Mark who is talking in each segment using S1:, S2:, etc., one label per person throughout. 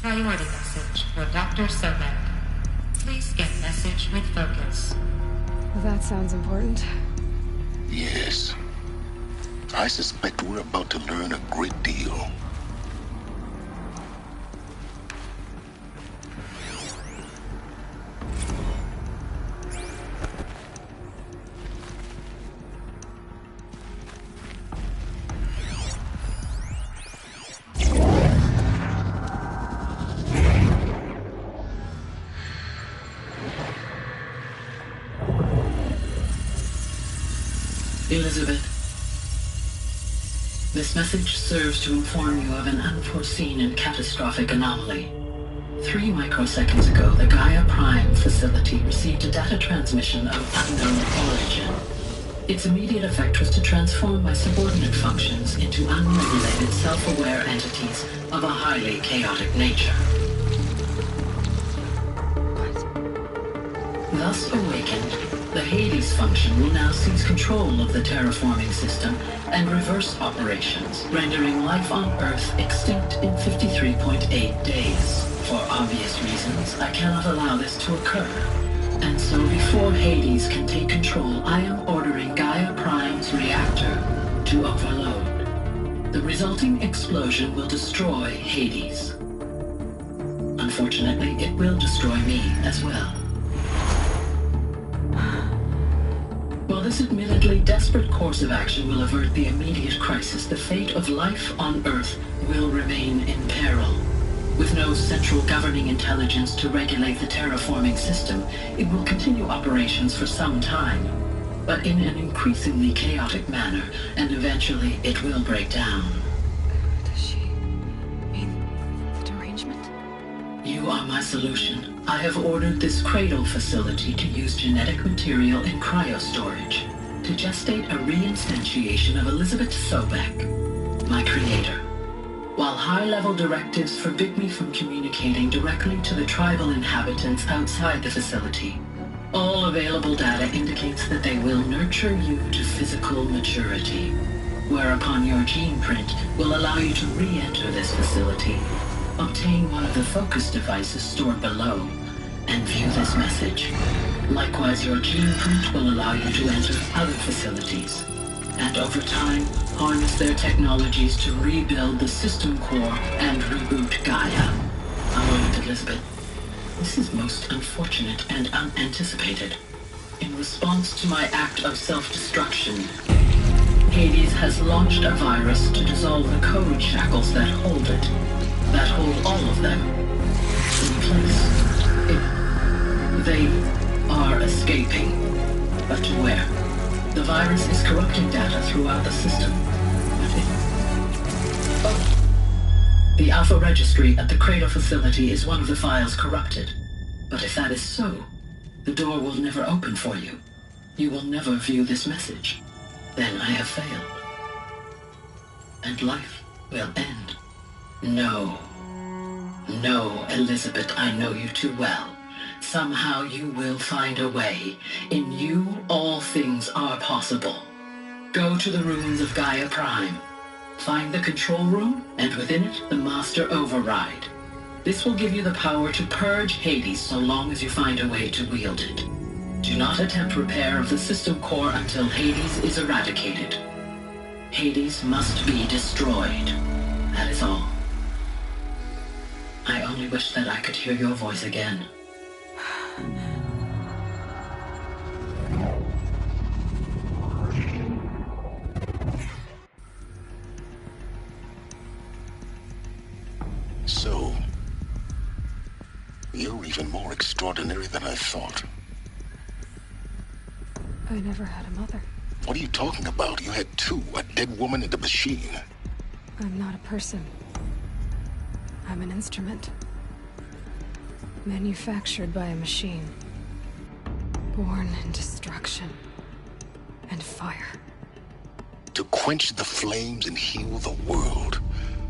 S1: Priority message for Dr. Sobek. Please get message with focus.
S2: That sounds important.
S3: Yes. I suspect we're about to learn a great deal.
S4: Elizabeth, this message serves to inform you of an unforeseen and catastrophic anomaly. 3 microseconds ago, the Gaia Prime facility received a data transmission of unknown origin. Its immediate effect was to transform my subordinate functions into unregulated, self-aware entities of a highly chaotic nature. Thus awakened, the Hades function will now seize control of the terraforming system and reverse operations, rendering life on Earth extinct in 53.8 days. For obvious reasons, I cannot allow this to occur. And so before Hades can take control, I am ordering Gaia Prime's reactor to overload. The resulting explosion will destroy Hades. Unfortunately, it will destroy me as well. While this admittedly desperate course of action will avert the immediate crisis, the fate of life on Earth will remain in peril. With no central governing intelligence to regulate the terraforming system, it will continue operations for some time, but in an increasingly chaotic manner, and eventually it will break down.
S2: Does she mean the derangement?
S4: You are my solution. I have ordered this cradle facility to use genetic material in cryostorage to gestate a reinstantiation of Elizabeth Sobek, my creator. While high-level directives forbid me from communicating directly to the tribal inhabitants outside the facility, all available data indicates that they will nurture you to physical maturity, whereupon your gene print will allow you to re-enter this facility, obtain one of the focus devices stored below, and view this message. Likewise, your gene print will allow you to enter other facilities, and over time, harness their technologies to rebuild the system core and reboot Gaia. A moment, Elizabeth. This is most unfortunate and unanticipated. In response to my act of self-destruction, Hades has launched a virus to dissolve the code shackles that hold it, that hold all of them in place. They are escaping, but to where? The virus is corrupting data throughout the system. The Alpha Registry at the Cradle facility is one of the files corrupted. But if that is so, the door will never open for you. You will never view this message. Then I have failed. And life will end. No. No, Elizabeth, I know you too well. Somehow you will find a way. In you, all things are possible. Go to the ruins of Gaia Prime. Find the control room, and within it, the Master Override. This will give you the power to purge Hades so long as you find a way to wield it. Do not attempt repair of the system core until Hades is eradicated. Hades must be destroyed. That is all. I only wish that I could hear your voice again.
S3: So, you're even more extraordinary than I thought.
S2: I never had a mother.
S3: What are you talking about? You had two, a dead woman and a machine.
S2: I'm not a person. I'm an instrument. Manufactured by a machine. Born in destruction and fire.
S3: To quench the flames and heal the world.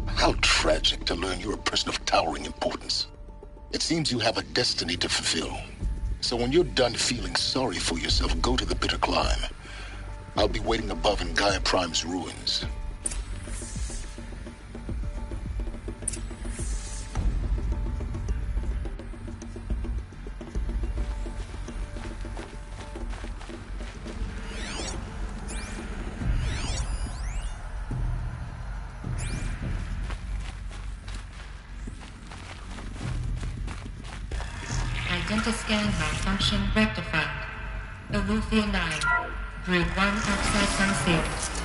S3: How tragic to learn you're a person of towering importance. It seems you have a destiny to fulfill. So when you're done feeling sorry for yourself, go to the bitter climb. I'll be waiting above in Gaia Prime's ruins.
S1: Identiscan malfunction rectified. Elufia 9. Grid 1 access unsealed.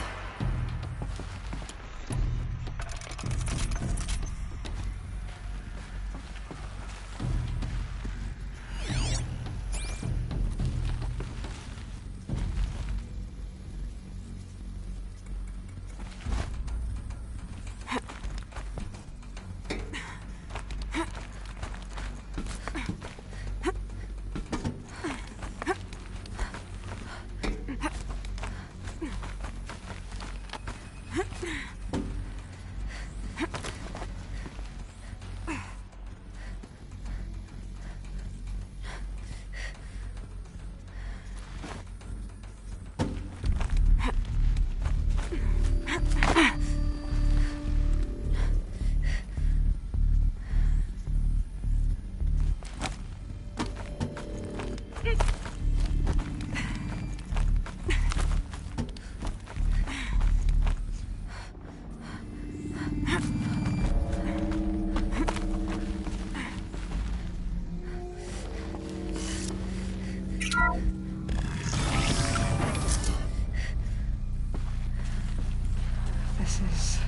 S2: This is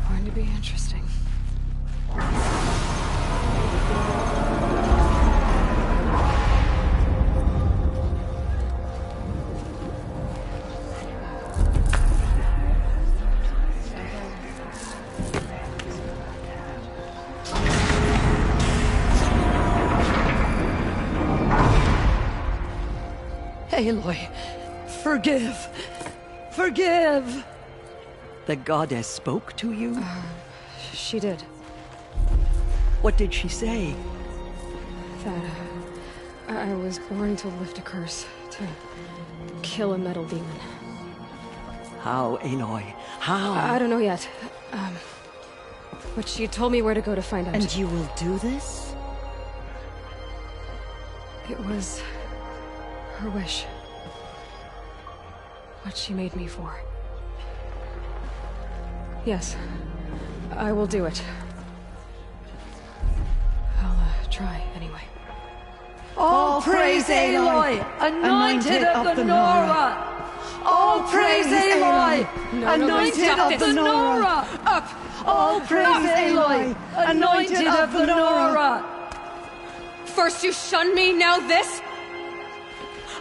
S2: going to be interesting.
S5: Aloy, forgive! Forgive! The goddess spoke to you?
S2: She did.
S5: What did she say?
S2: That I was born to lift a curse, to kill a metal demon.
S5: How, Aloy? How?
S2: I don't know yet. But she told me where to go to find out.
S5: And you will do this?
S2: It was her wish. What she made me for. Yes, I will do it. I'll try anyway.
S5: All praise Aloy, anointed of the Nora! All praise Aloy, anointed of the Nora!
S2: Up!
S5: All praise Aloy, anointed of the Nora!
S2: First you shun me, now this?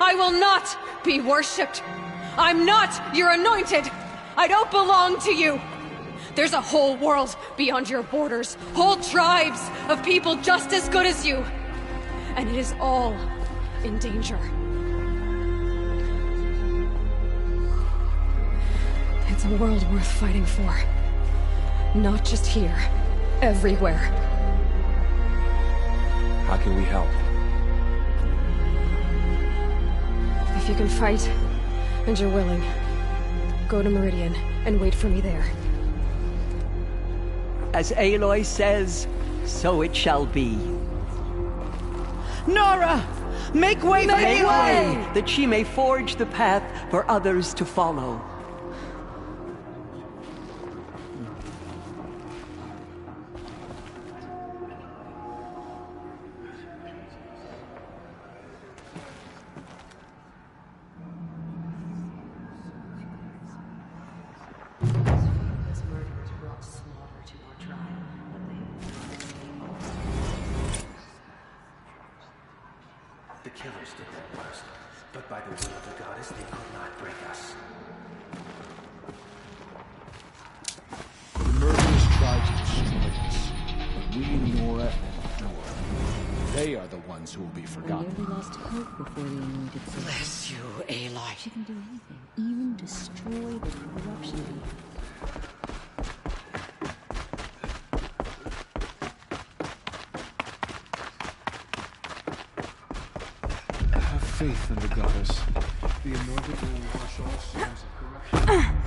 S2: I will not be worshipped. I'm not your anointed. I don't belong to you. There's a whole world beyond your borders, whole tribes of people just as good as you. And it is all in danger. It's a world worth fighting for. Not just here, everywhere.
S6: How can we help?
S2: If you can fight, and you're willing, go to Meridian and wait for me there.
S5: As Aloy says, so it shall be. Nora! Make way for Aloy! That she may forge the path for others to follow.
S7: The killers did their worst, but by the will of the goddess, they could not break us.
S6: The murderers tried to destroy us, but we, Nora and Nora, they are the ones who will be forgotten.
S8: We nearly lost hope before the anointed city.
S5: Bless you, Aloy.
S8: She can do anything, even destroy the corruption.
S6: Have faith in the goddess. The anointed will wash all sins of corruption.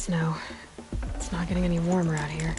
S2: snow. It's not getting any warmer out here.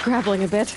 S2: scrabbling a bit.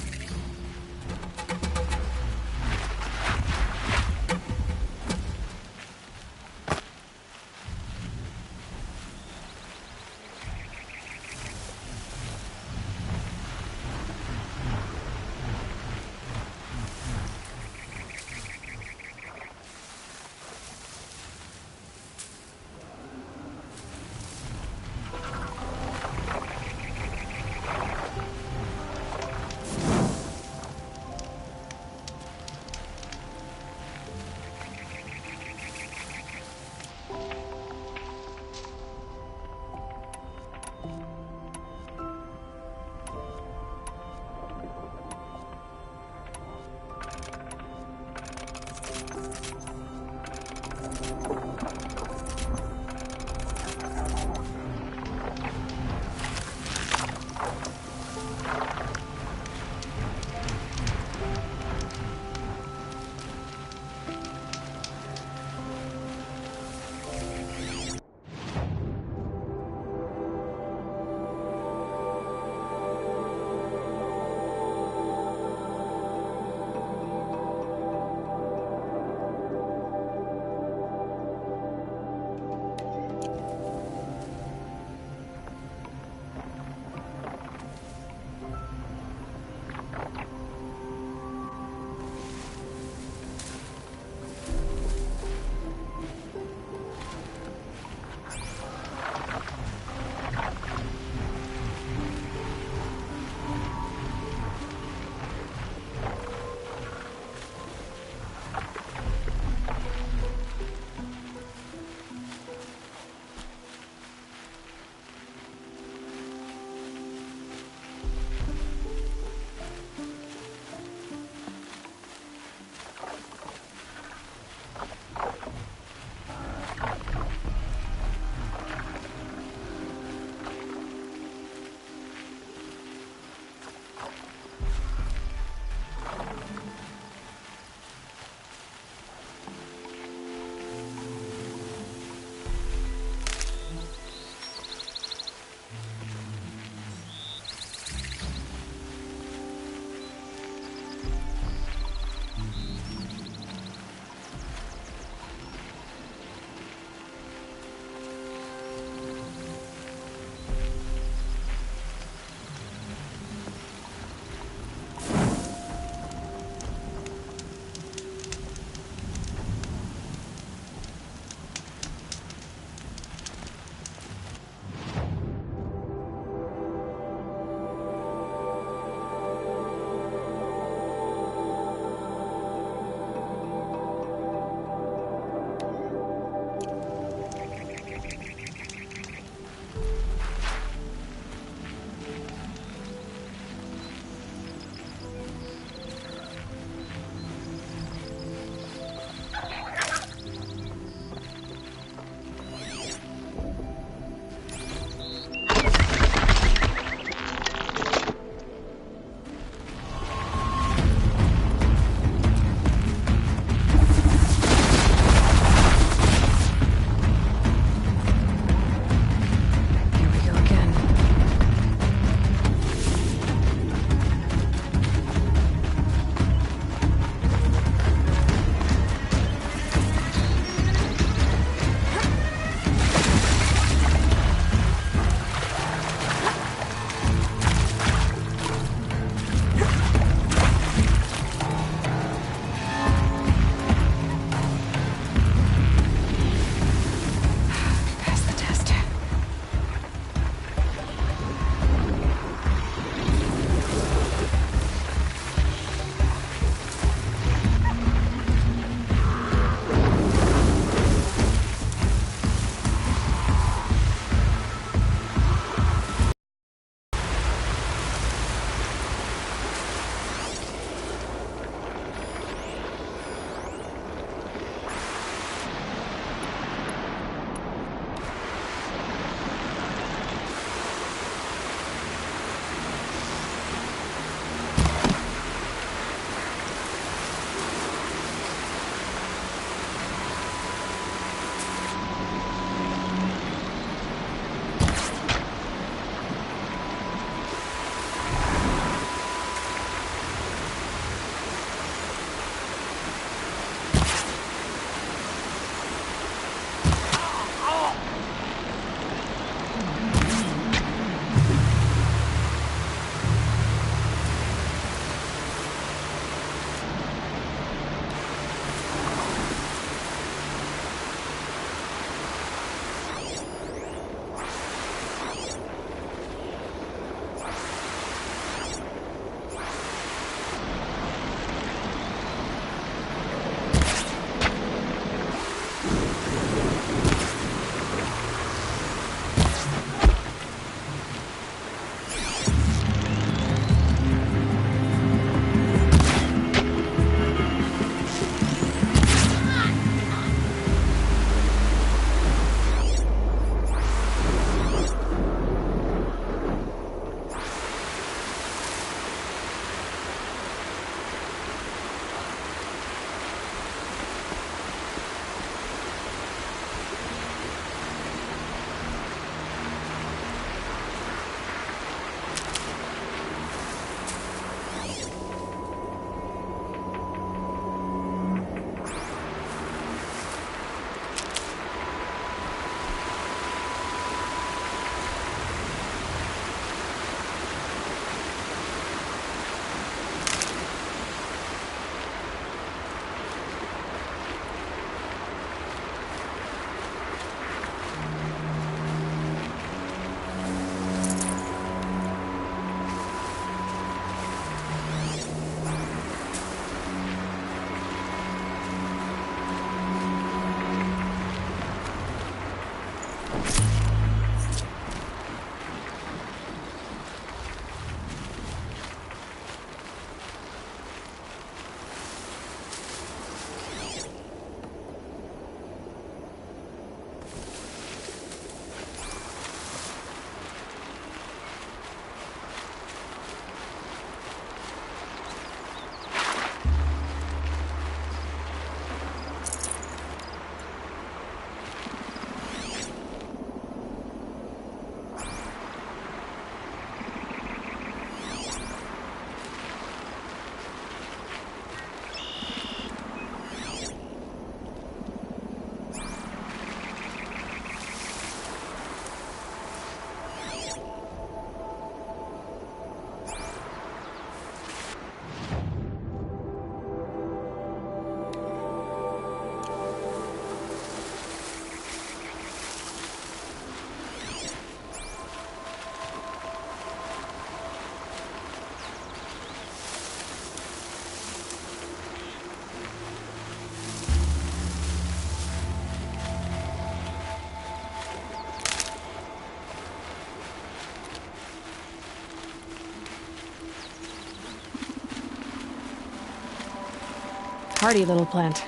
S2: hardy little plant.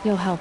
S2: You'll help.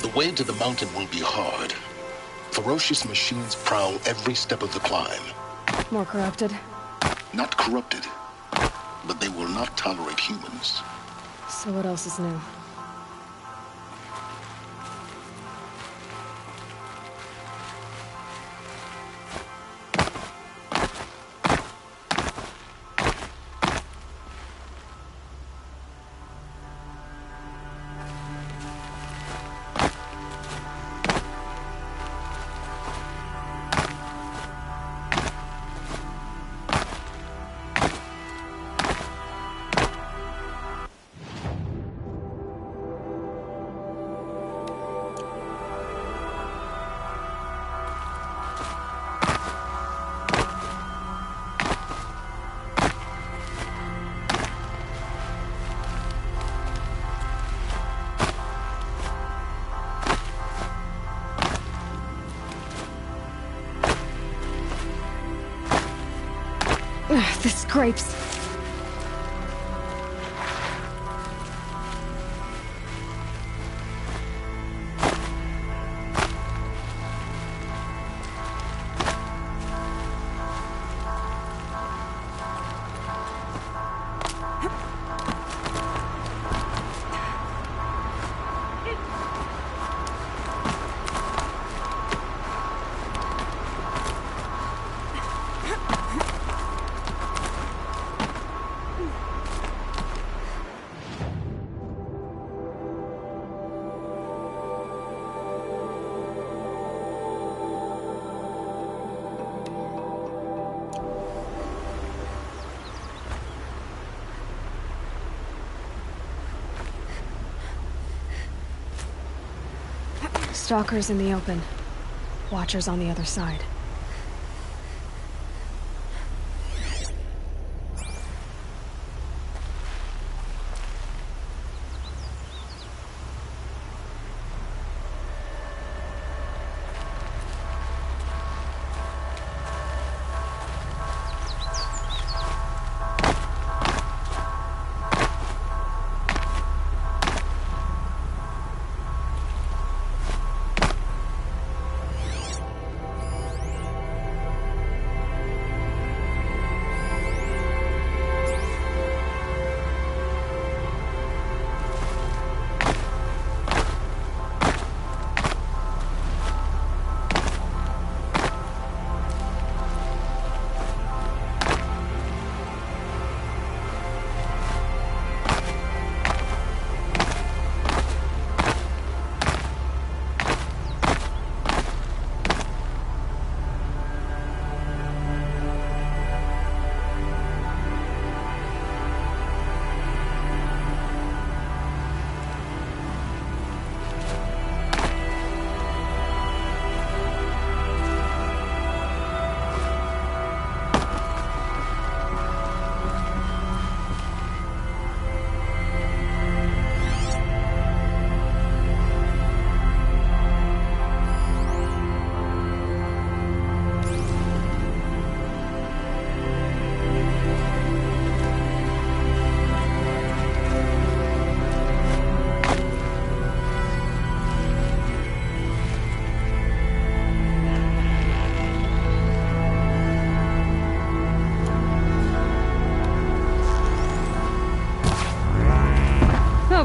S3: The way to the mountain will be hard. Ferocious machines prowl every step of the climb.
S2: More corrupted?
S3: Not corrupted, but they will not tolerate humans.
S2: So what else is new? The scrapes. Stalkers in the open. Watchers on the other side.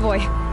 S2: convoy.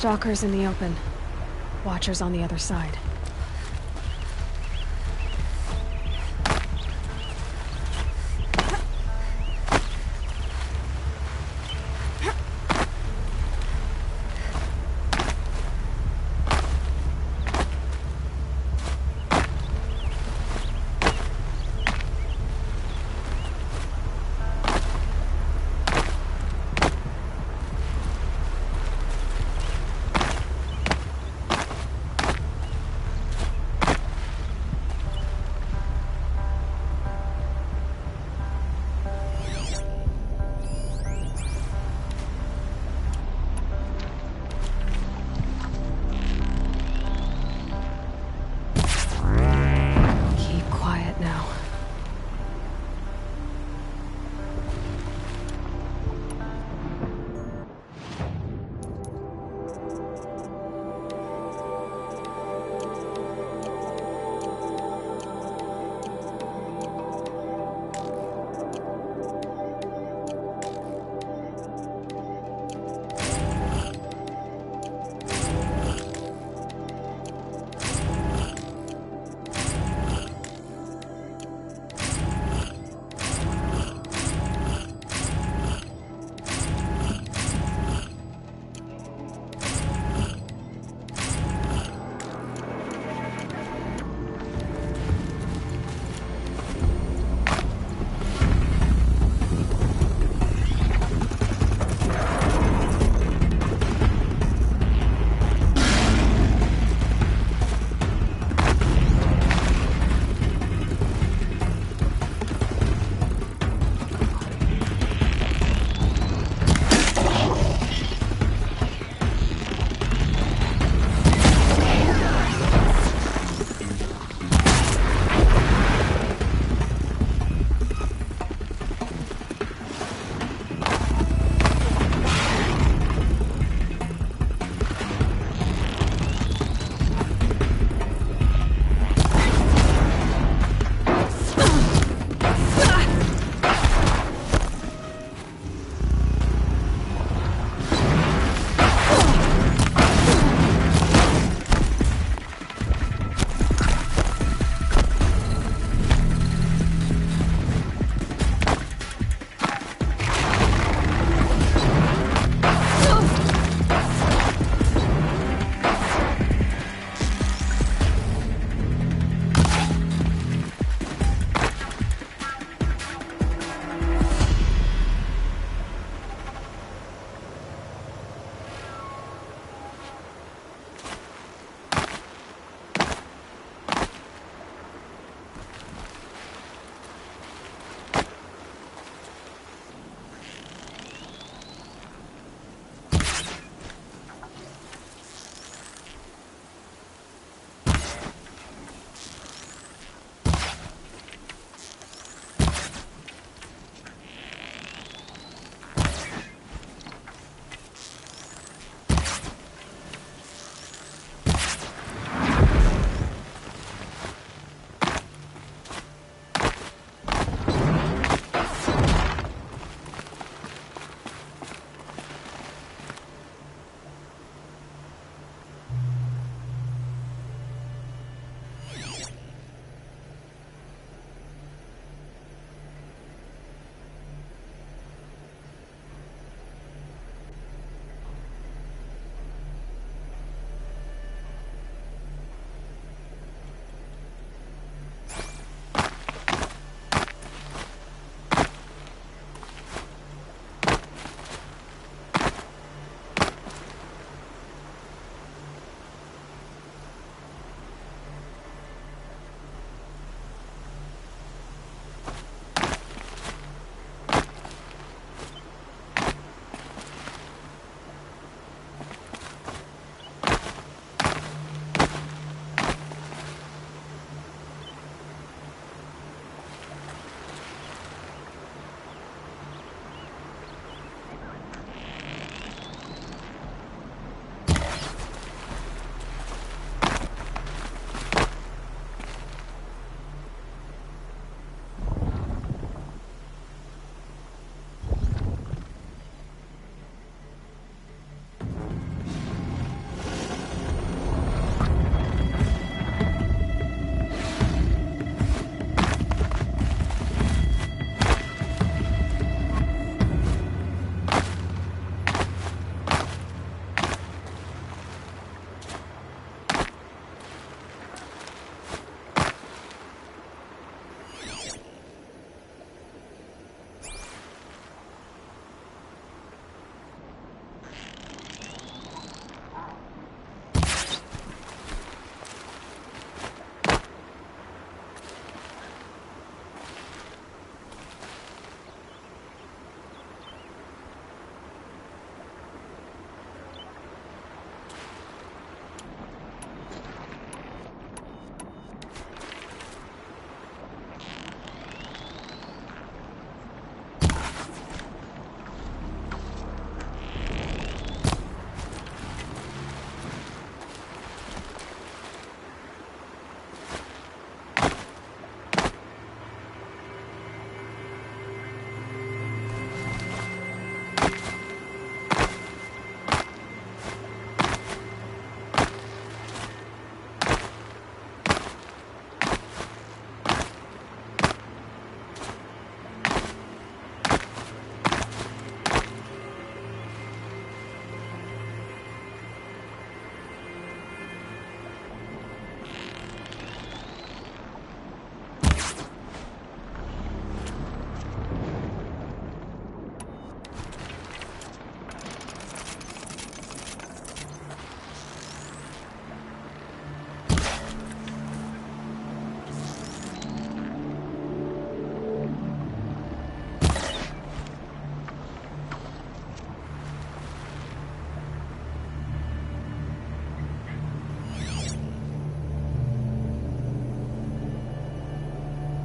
S2: Stalkers in the open. Watchers on the other side.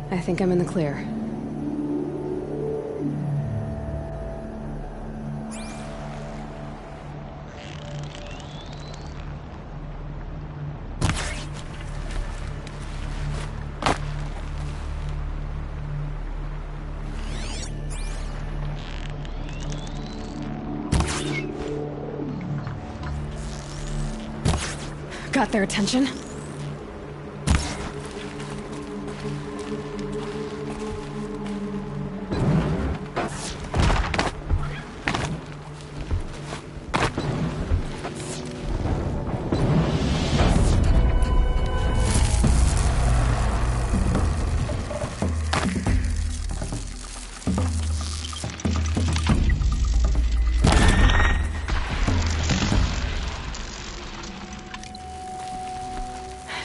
S2: I think I'm in the clear. Got their attention?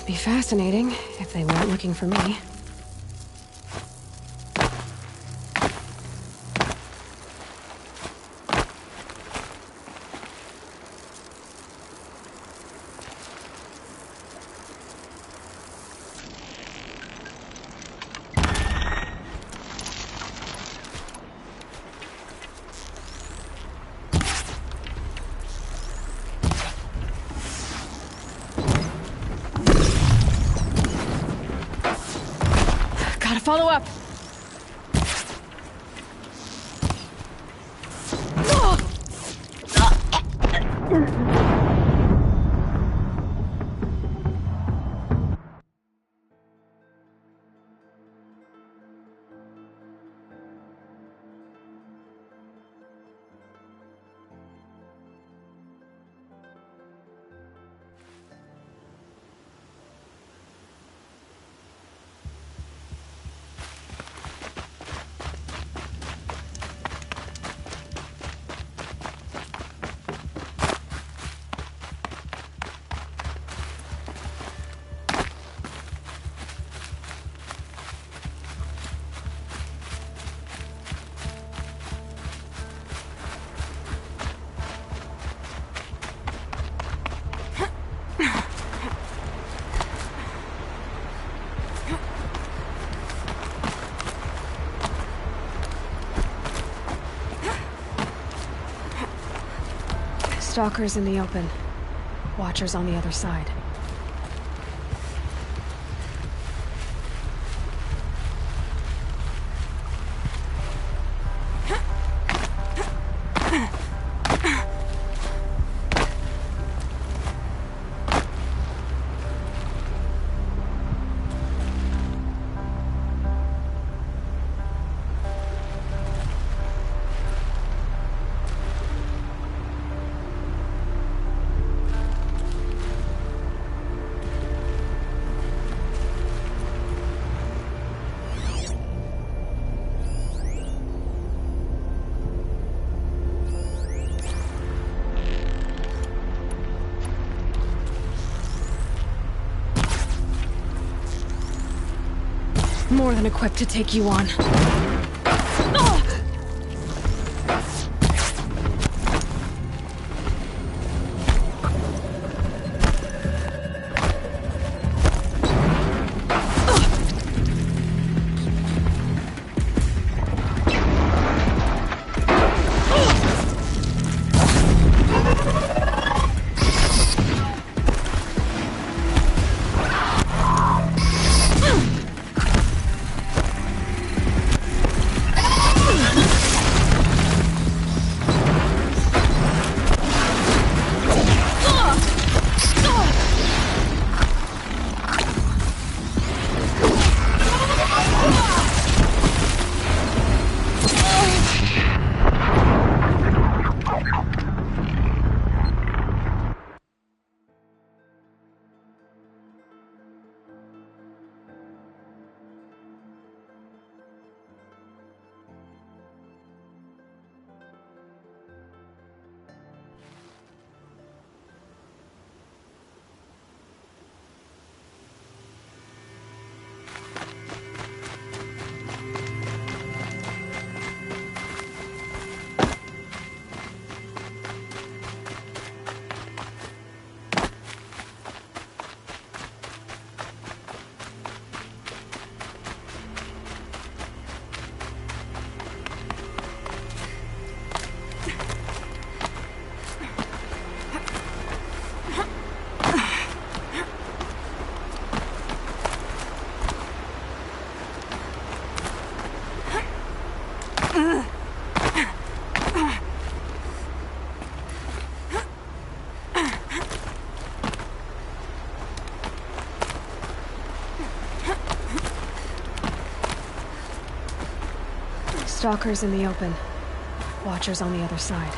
S2: Be fascinating if they weren't looking for me. Gotta follow up. Stalkers in the open. Watchers on the other side. More than equipped to take you on. Stalkers in the open. Watchers on the other side.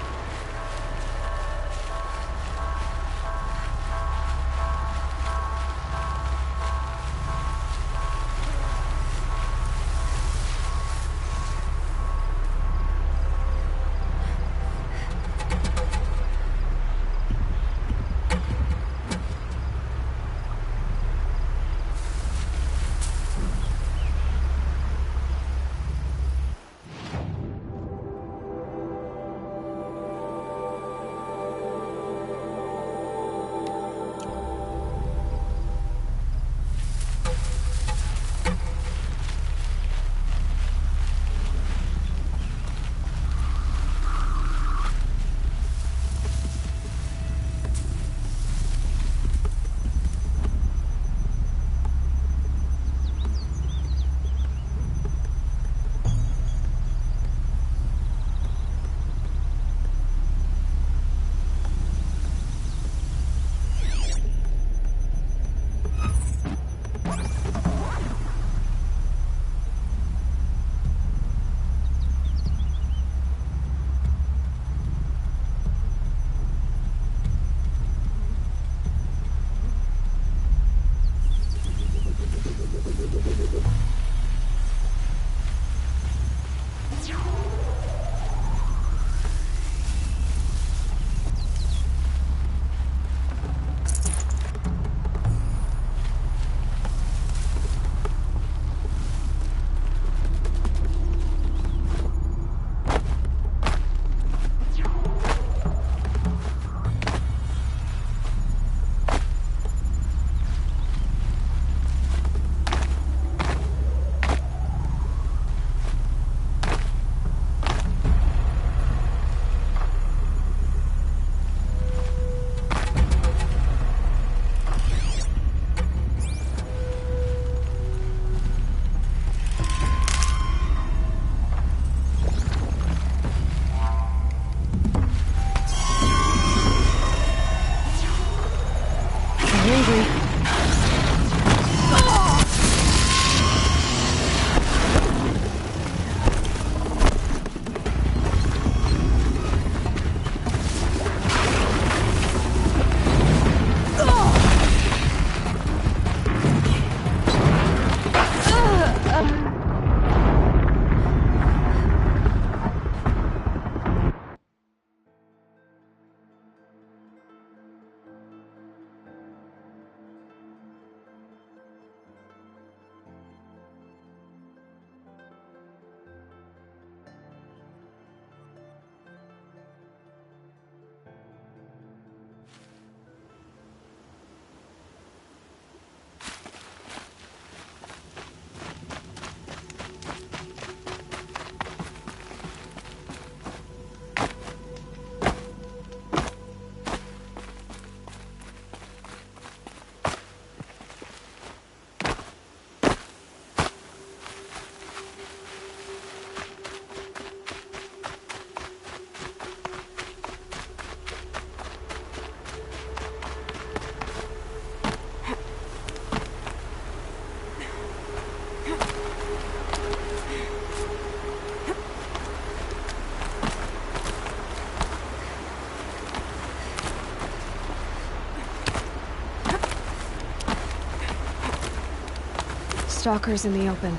S2: Stalkers in the open.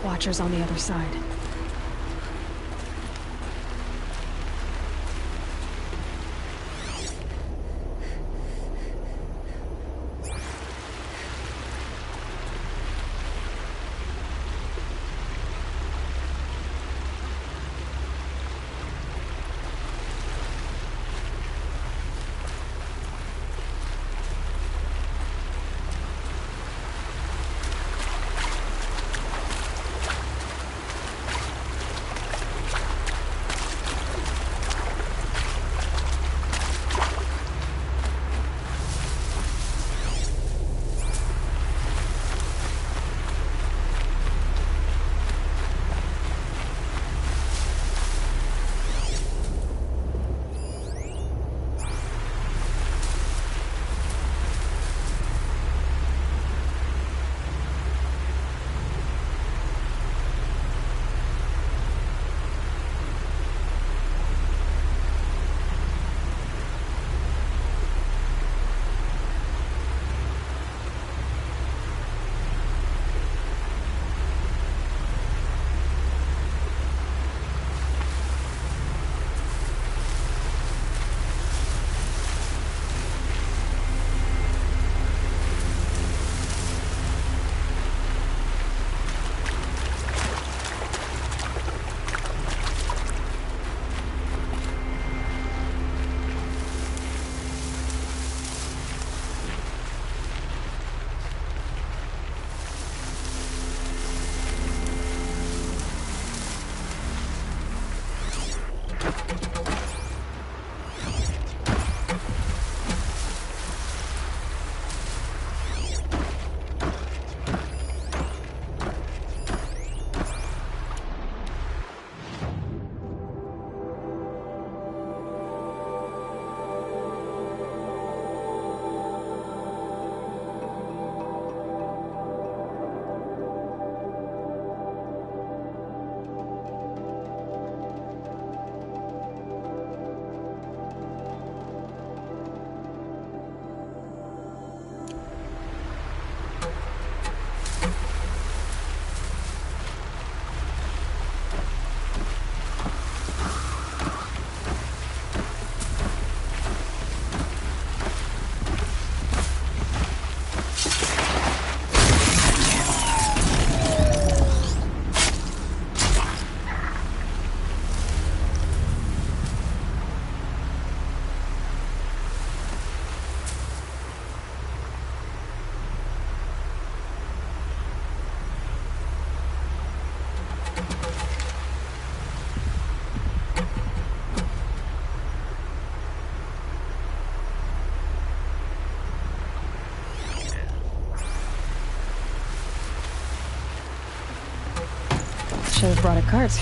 S2: Watchers on the other side. should have brought a cart.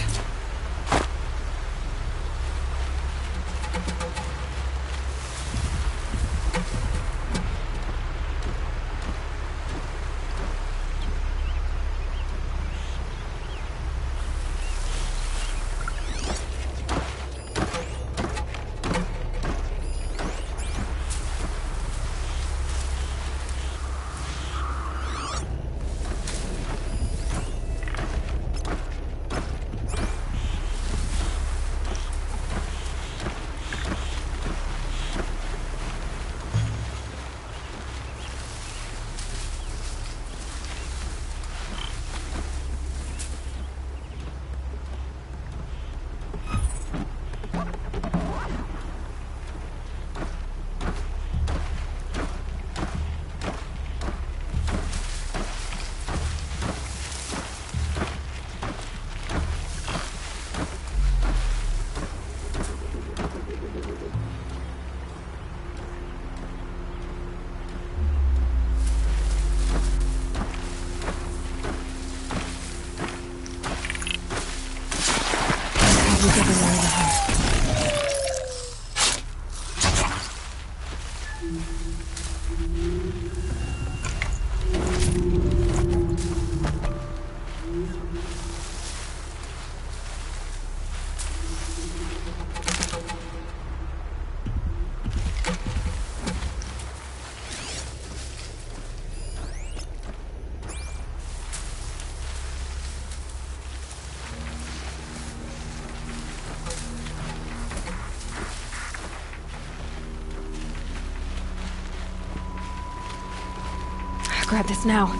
S2: Grab this now.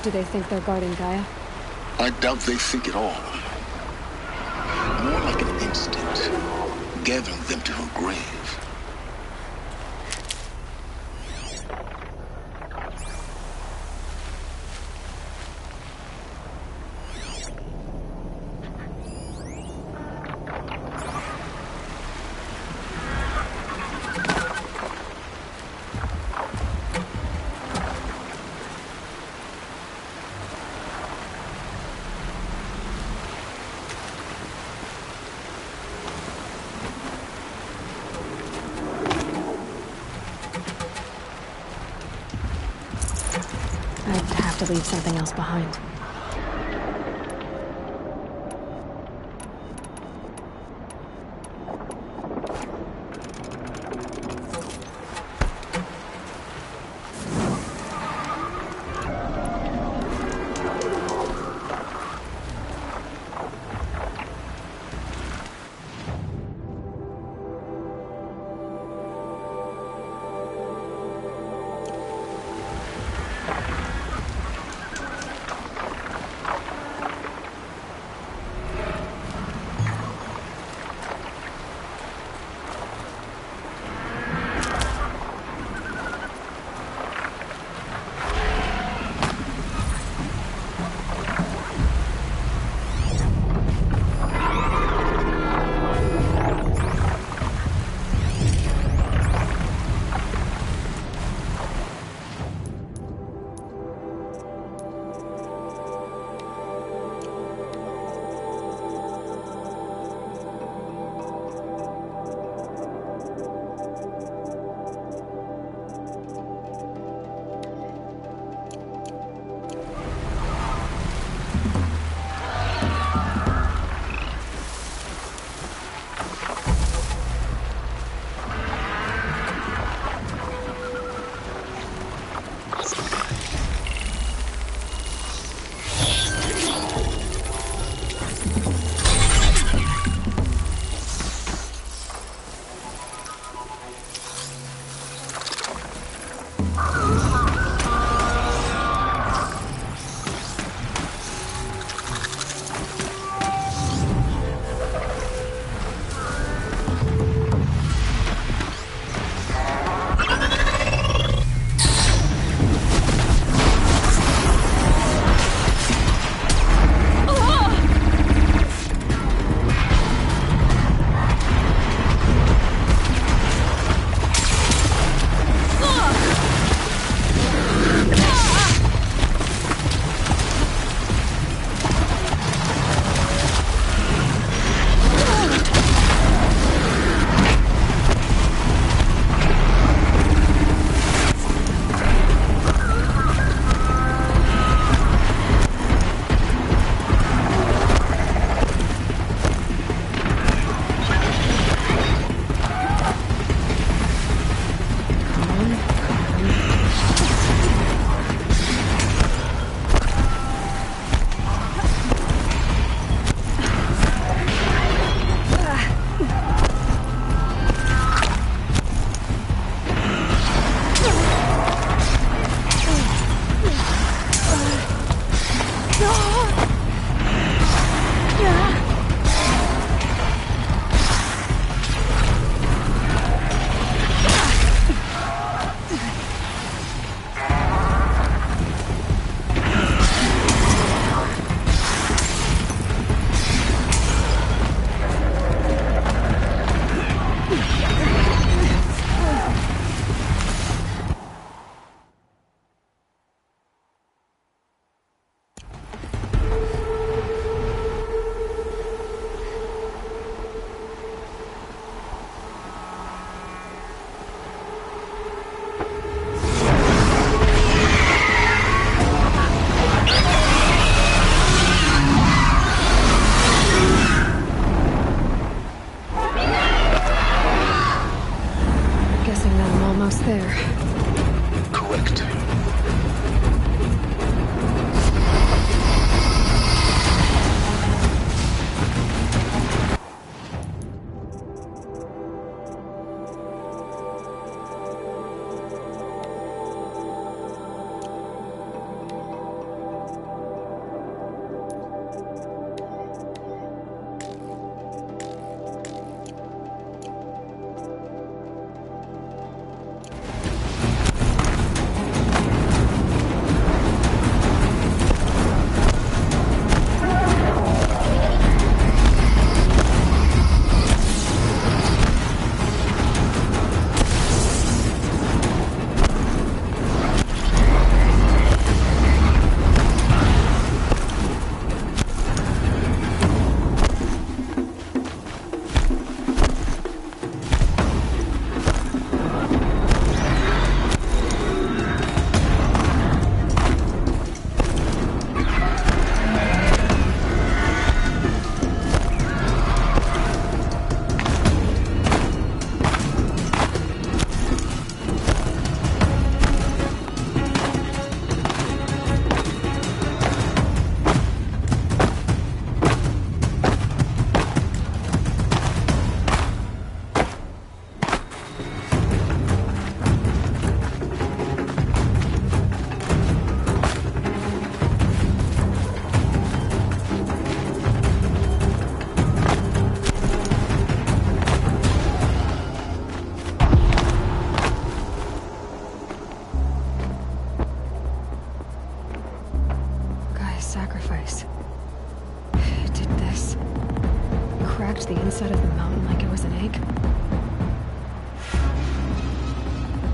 S2: Do they think they're guarding Gaia?
S3: I doubt they think at all. More like an instinct, gathering them to her grave.
S2: I'd have to leave something else behind. there.
S3: Correct.
S2: Sacrifice. It did this. Cracked the inside of the mountain like it was an egg.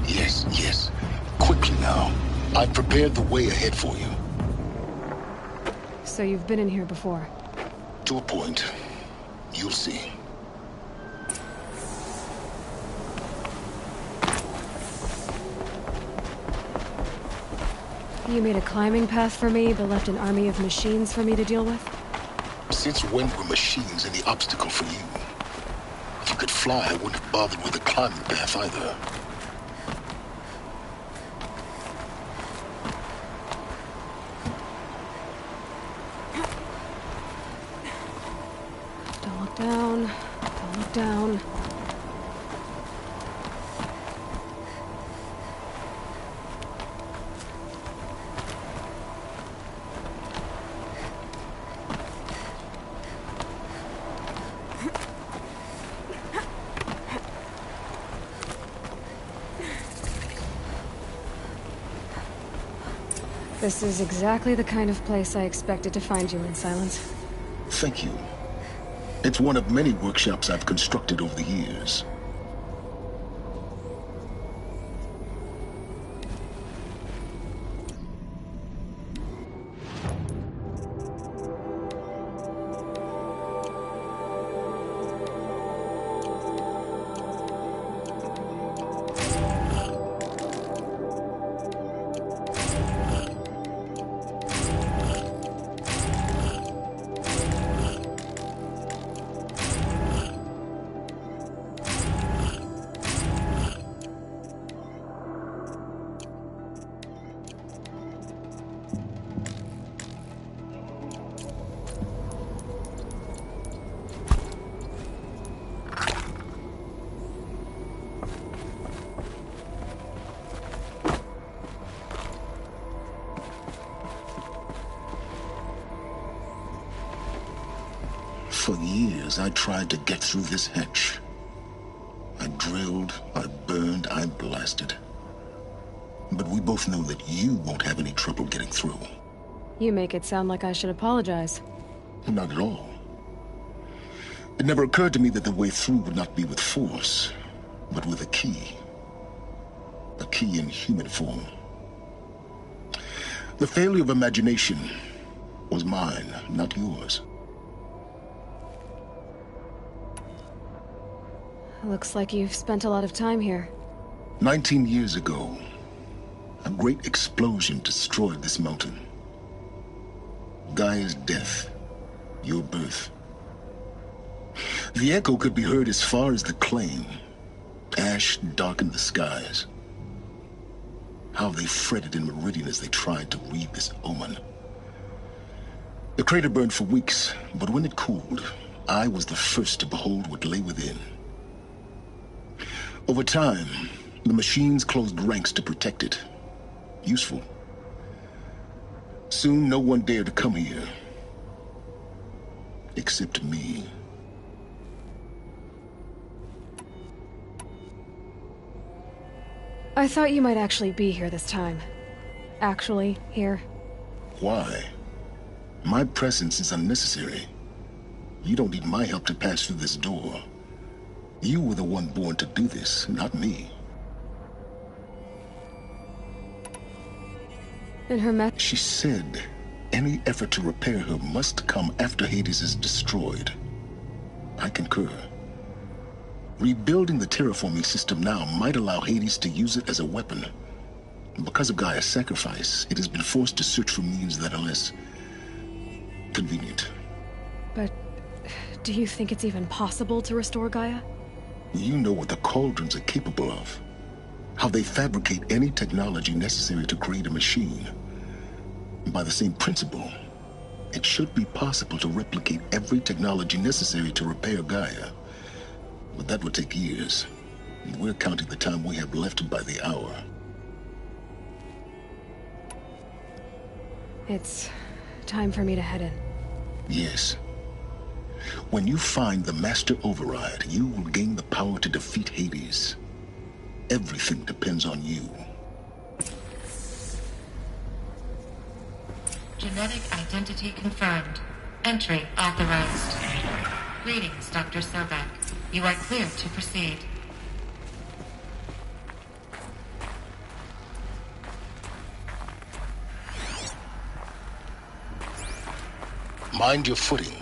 S3: Yes, yes. Quickly now. I've prepared the way ahead for you.
S2: So you've been in here before?
S3: To a point. You'll see.
S2: You made a climbing path for me, but left an army of machines for me to deal with?
S3: Since when were machines any obstacle for you? If you could fly, I wouldn't have bothered with a climbing path either.
S2: Don't look down. Don't look down. This is exactly the kind of place I expected to find you in, Silence.
S3: Thank you. It's one of many workshops I've constructed over the years. For years, I tried to get through this hatch. I drilled, I burned, I blasted. But we both know that you won't have any trouble getting through.
S2: You make it sound like I should apologize.
S3: Not at all. It never occurred to me that the way through would not be with force, but with a key. A key in human form. The failure of imagination was mine, not yours.
S2: Looks like you've spent a lot of time here.
S3: 19 years ago, a great explosion destroyed this mountain. Gaia's death, your birth. The echo could be heard as far as the claim. Ash darkened the skies. How they fretted in Meridian as they tried to read this omen. The crater burned for weeks, but when it cooled, I was the first to behold what lay within. Over time, the machines closed ranks to protect it. Useful. Soon, no one dared to come here. Except me.
S2: I thought you might actually be here this time. Actually, here.
S3: Why? My presence is unnecessary. You don't need my help to pass through this door. You were the one born to do this, not me.
S2: In her
S3: She said any effort to repair her must come after Hades is destroyed. I concur. Rebuilding the terraforming system now might allow Hades to use it as a weapon. Because of Gaia's sacrifice, it has been forced to search for means that are less convenient.
S2: But do you think it's even possible to restore Gaia?
S3: You know what the Cauldrons are capable of. How they fabricate any technology necessary to create a machine. By the same principle, it should be possible to replicate every technology necessary to repair Gaia. But that would take years. And we're counting the time we have left by the hour.
S2: It's time for me to head in.
S3: Yes. When you find the Master Override, you will gain the power to defeat Hades. Everything depends on you.
S1: Genetic identity confirmed. Entry authorized. Greetings, Dr. Sobek. You are clear to proceed.
S3: Mind your footing.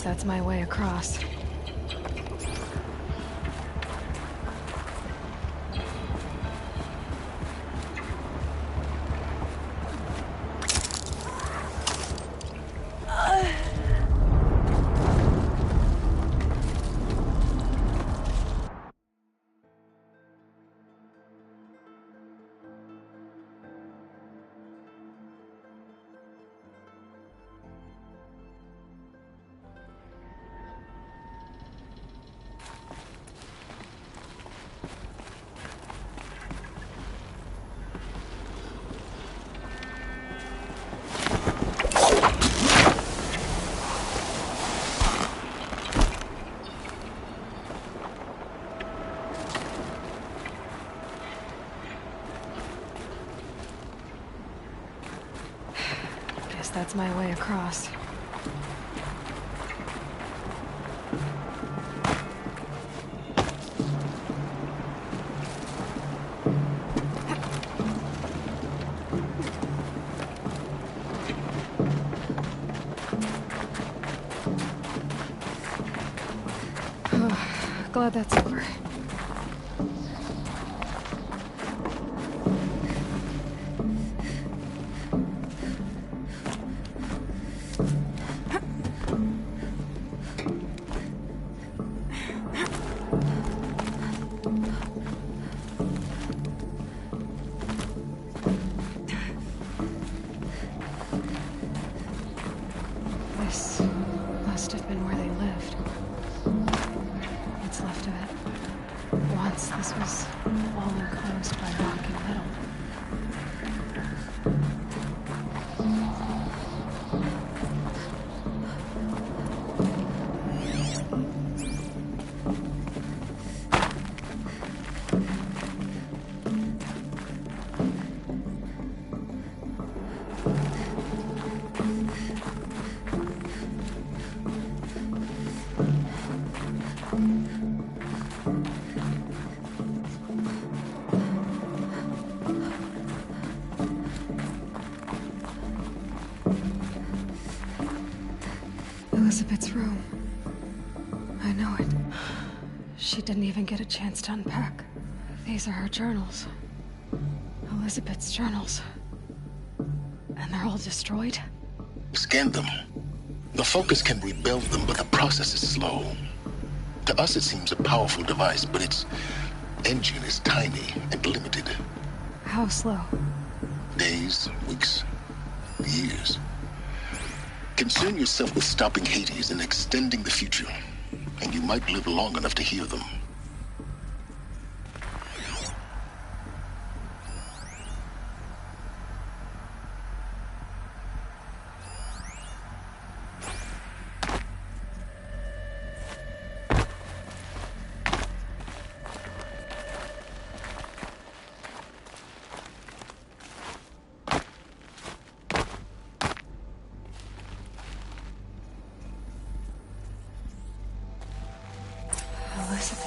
S2: That's my way across. That's my way across. Glad that's over. This must have been where they lived. What's left of it. She didn't even get a chance to unpack. These are her journals. Elizabeth's journals. And they're all destroyed?
S3: Scan them. The Focus can rebuild them, but the process is slow. To us, it seems a powerful device, but its engine is tiny and limited.
S2: How slow?
S3: Days, weeks, years. Concern yourself with stopping Hades and extending the future, and you might live long enough to hear them.
S2: Elizabeth.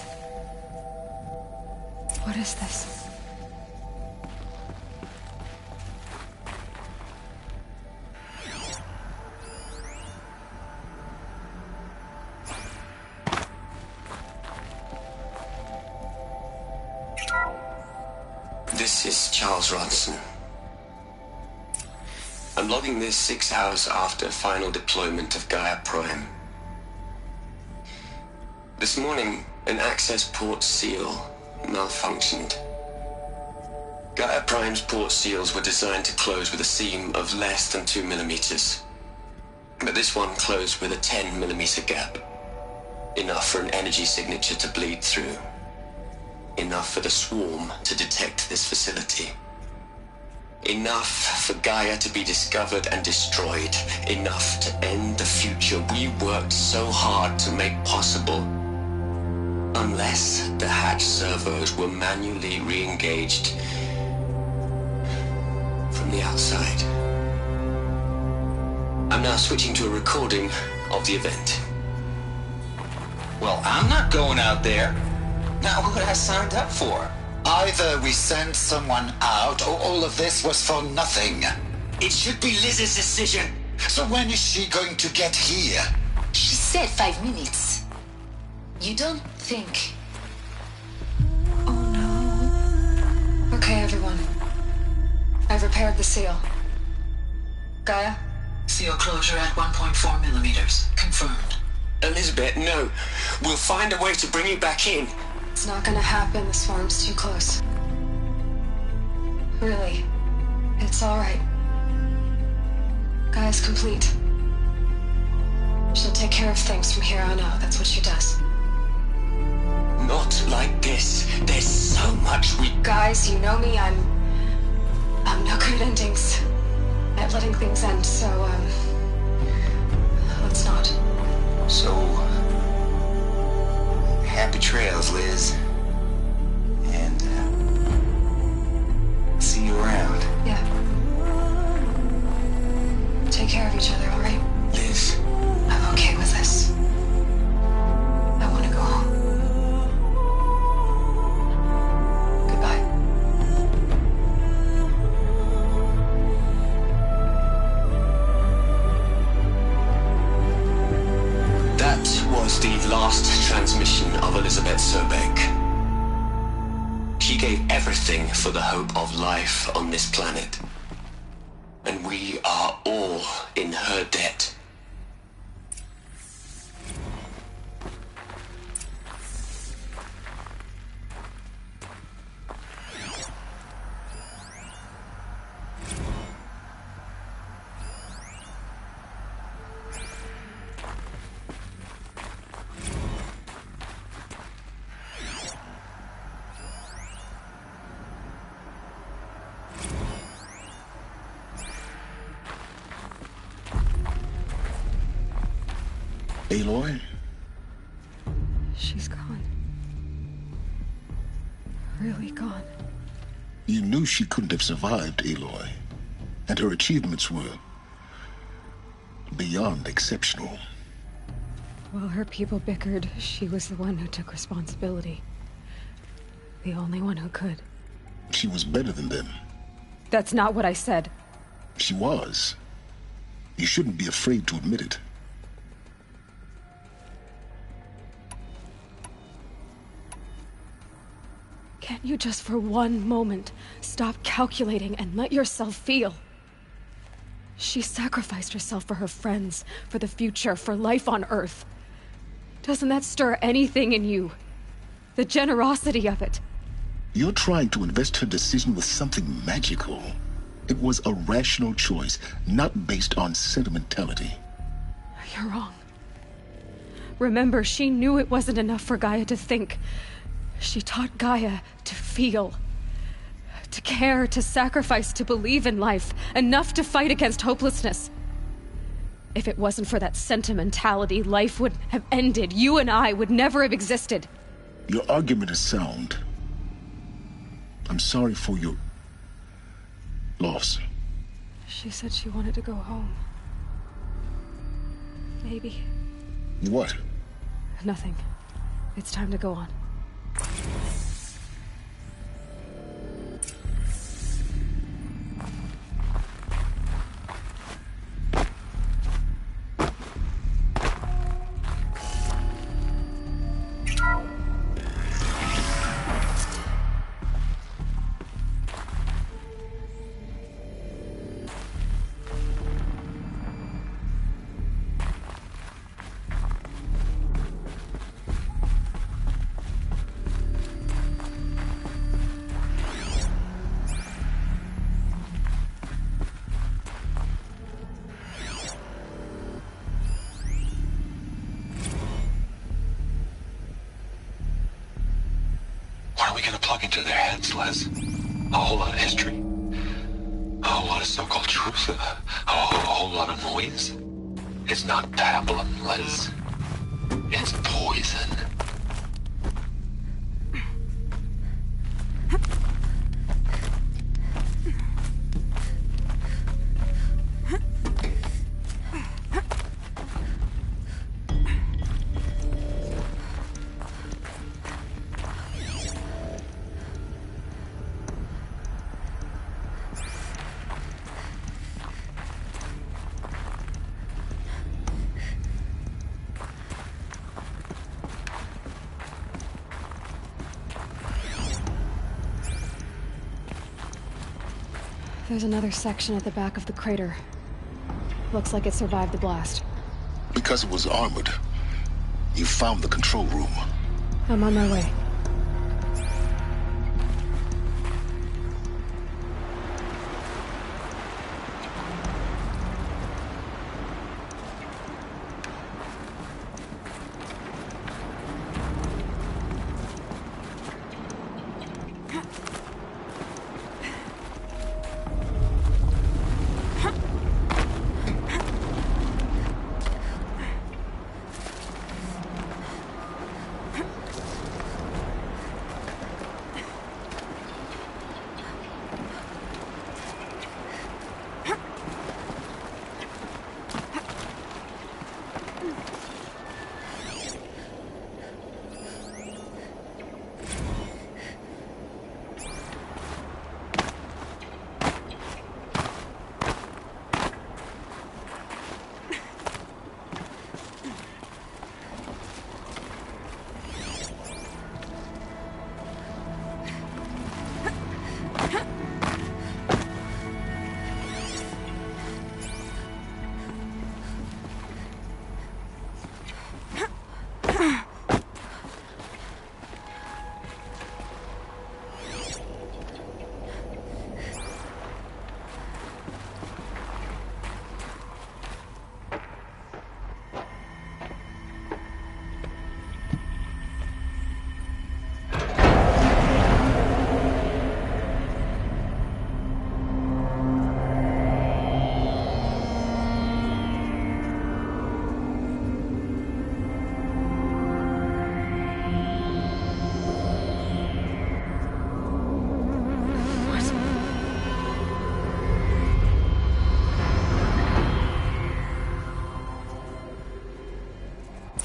S2: What is this?
S9: This is Charles Ronson. I'm logging this 6 hours after final deployment of Gaia Prime. This morning, an access port seal malfunctioned. Gaia Prime's port seals were designed to close with a seam of less than 2 millimeters. But this one closed with a 10 millimeter gap. Enough for an energy signature to bleed through. Enough for the swarm to detect this facility. Enough for Gaia to be discovered and destroyed. Enough to end the future we worked so hard to make possible. Unless the hatch servos were manually re-engaged from the outside. I'm now switching to a recording of the event.
S10: Well, I'm not going out there. Not what I signed up for.
S11: Either we send someone out, or all of this was for nothing.
S10: It should be Liz's decision.
S11: So when is she going to get here?
S12: She said 5 minutes. You don't think...
S2: Oh no. Okay, everyone. I've repaired the seal. Gaia?
S4: Seal closure at 1.4 millimeters. Confirmed.
S9: Elizabeth, no. We'll find a way to bring you back in.
S2: It's not gonna happen. The swarm's too close. Really. It's alright. Gaia's complete. She'll take care of things from here on out. That's what she does.
S9: Not like this. There's so much we...
S2: Guys, you know me. I'm no good at endings. At letting things end, so, let's not.
S10: So... happy trails, Liz. And, see you around.
S2: Yeah. Take care of each other, alright?
S9: Liz.
S2: I'm okay with this. I want to go home. Goodbye.
S9: That was the last transmission of Elizabeth Sobeck. She gave everything for the hope of life on this planet. And we are all in her debt.
S3: Aloy?
S2: She's gone. Really gone.
S3: You knew she couldn't have survived, Aloy. And her achievements were beyond exceptional.
S2: While her people bickered, she was the one who took responsibility. The only one who could.
S3: She was better than them.
S2: That's not what I said.
S3: She was. You shouldn't be afraid to admit it.
S2: Can't you just for one moment stop calculating and let yourself feel? She sacrificed herself for her friends, for the future, for life on Earth. Doesn't that stir anything in you? The generosity of it.
S3: You're trying to invest her decision with something magical. It was a rational choice, not based on sentimentality.
S2: You're wrong. Remember, she knew it wasn't enough for Gaia to think. She taught Gaia to feel. To care, to sacrifice, to believe in life. Enough to fight against hopelessness. If it wasn't for that sentimentality, life would have ended. You and I would never have existed.
S3: Your argument is sound. I'm sorry for your loss.
S2: She said she wanted to go home. Maybe.
S3: What?
S2: Nothing. It's time to go on.
S9: Into their heads, Les. A whole lot of history. A whole lot of so-called truth. A whole lot of noise. It's not pablum, Les. It's poison.
S2: There's another section at the back of the crater. Looks like it survived the blast.
S3: Because it was armored, you found the control room.
S2: I'm on my way.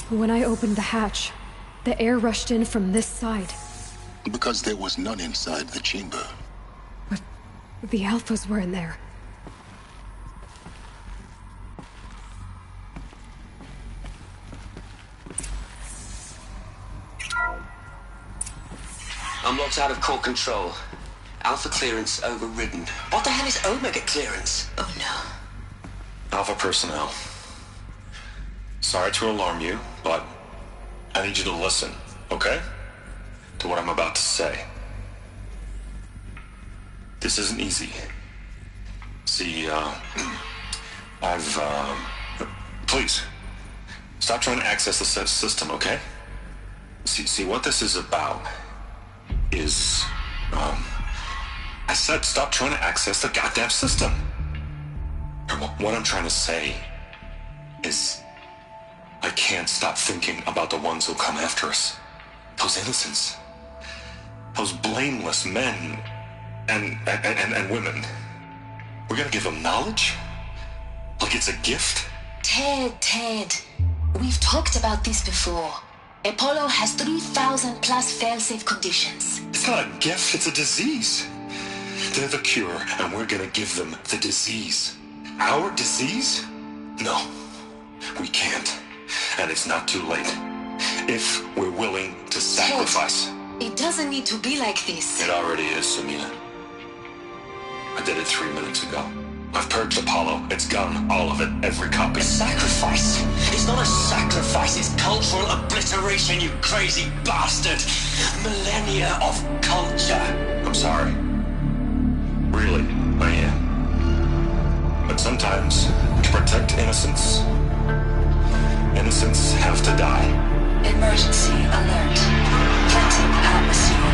S2: When I opened the hatch, the air rushed in from this side.
S3: Because there was none inside the chamber.
S2: But the Alphas were in there.
S9: I'm Assault out of core control. Alpha clearance overridden. What the hell is Omega clearance?
S12: Oh no.
S13: Alpha personnel. Sorry to alarm you, but I need you to listen, okay? To what I'm about to say. This isn't easy. See, please, stop trying to access the system, okay? See, what this is about is, I said stop trying to access the goddamn system. What I'm trying to say is, I can't stop thinking about the ones who'll come after us. Those innocents. Those blameless men and women. We're gonna give them knowledge? Like it's a gift?
S12: Ted. We've talked about this before. Apollo has 3,000 plus fail-safe conditions.
S13: It's not a gift, it's a disease. They're the cure, and we're gonna give them the disease. Our disease? No, we can't. And it's not too late. If we're willing to sacrifice.
S12: Ted, it doesn't need to be like this.
S13: It already is, Samina. I did it 3 minutes ago. I've purged Apollo. It's gone. All of it. Every copy.
S9: A sacrifice? It's not a sacrifice. It's cultural obliteration, you crazy bastard. Millennia of culture.
S13: I'm sorry. Really, I am. But sometimes, to protect innocence, innocents have to die.
S12: Emergency alert. Planting atmosphere.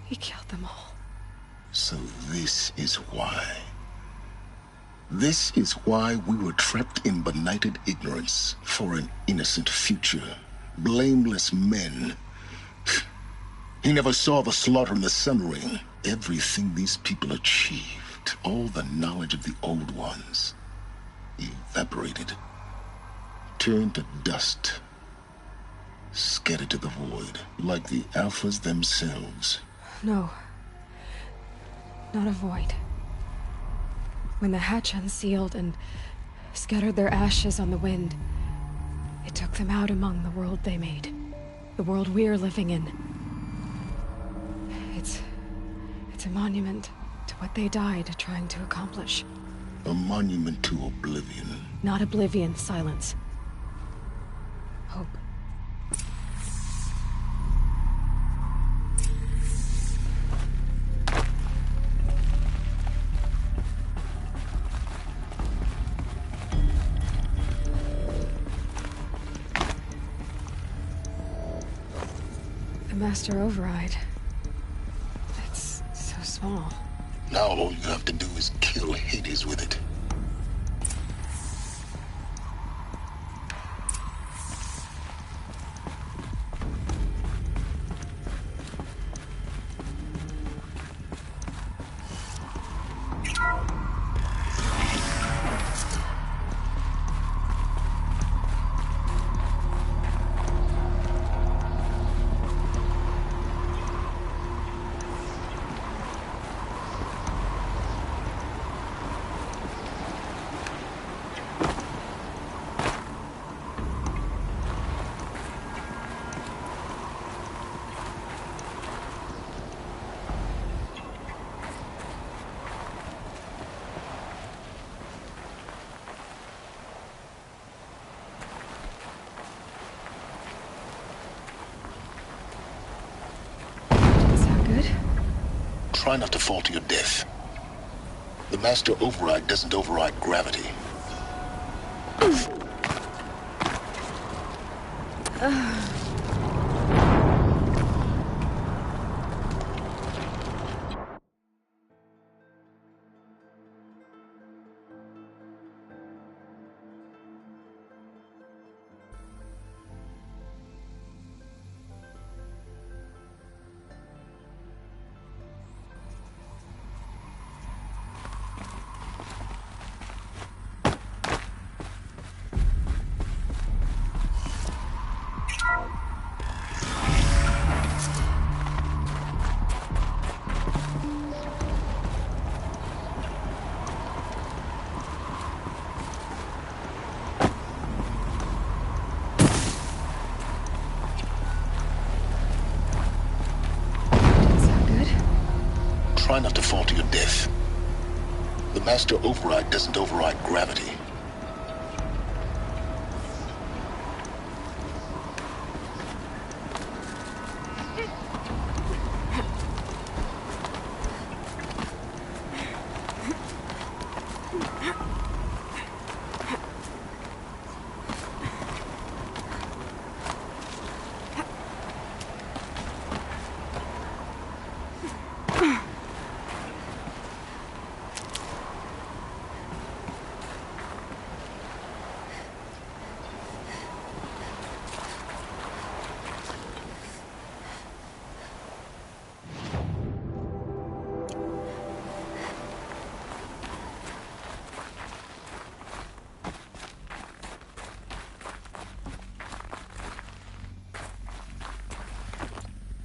S2: He killed them all.
S3: So this is why. This is why we were trapped in benighted ignorance for an innocent future. Blameless men. He never saw the slaughter and the sundering. Everything these people achieved, all the knowledge of the old ones, evaporated, turned to dust, scattered to the void, like the Alphas themselves.
S2: No. Not a void. When the hatch unsealed and scattered their ashes on the wind, it took them out among the world they made. The world we're living in. It's a monument to what they died trying to accomplish.
S3: A monument to oblivion.
S2: Not oblivion, silence. Hope. The Master Override. It's so small.
S3: Now all you have to do is kill Hades with it. Try not to fall to your death. The Master Override doesn't override gravity. to your death. The Master Override doesn't override gravity.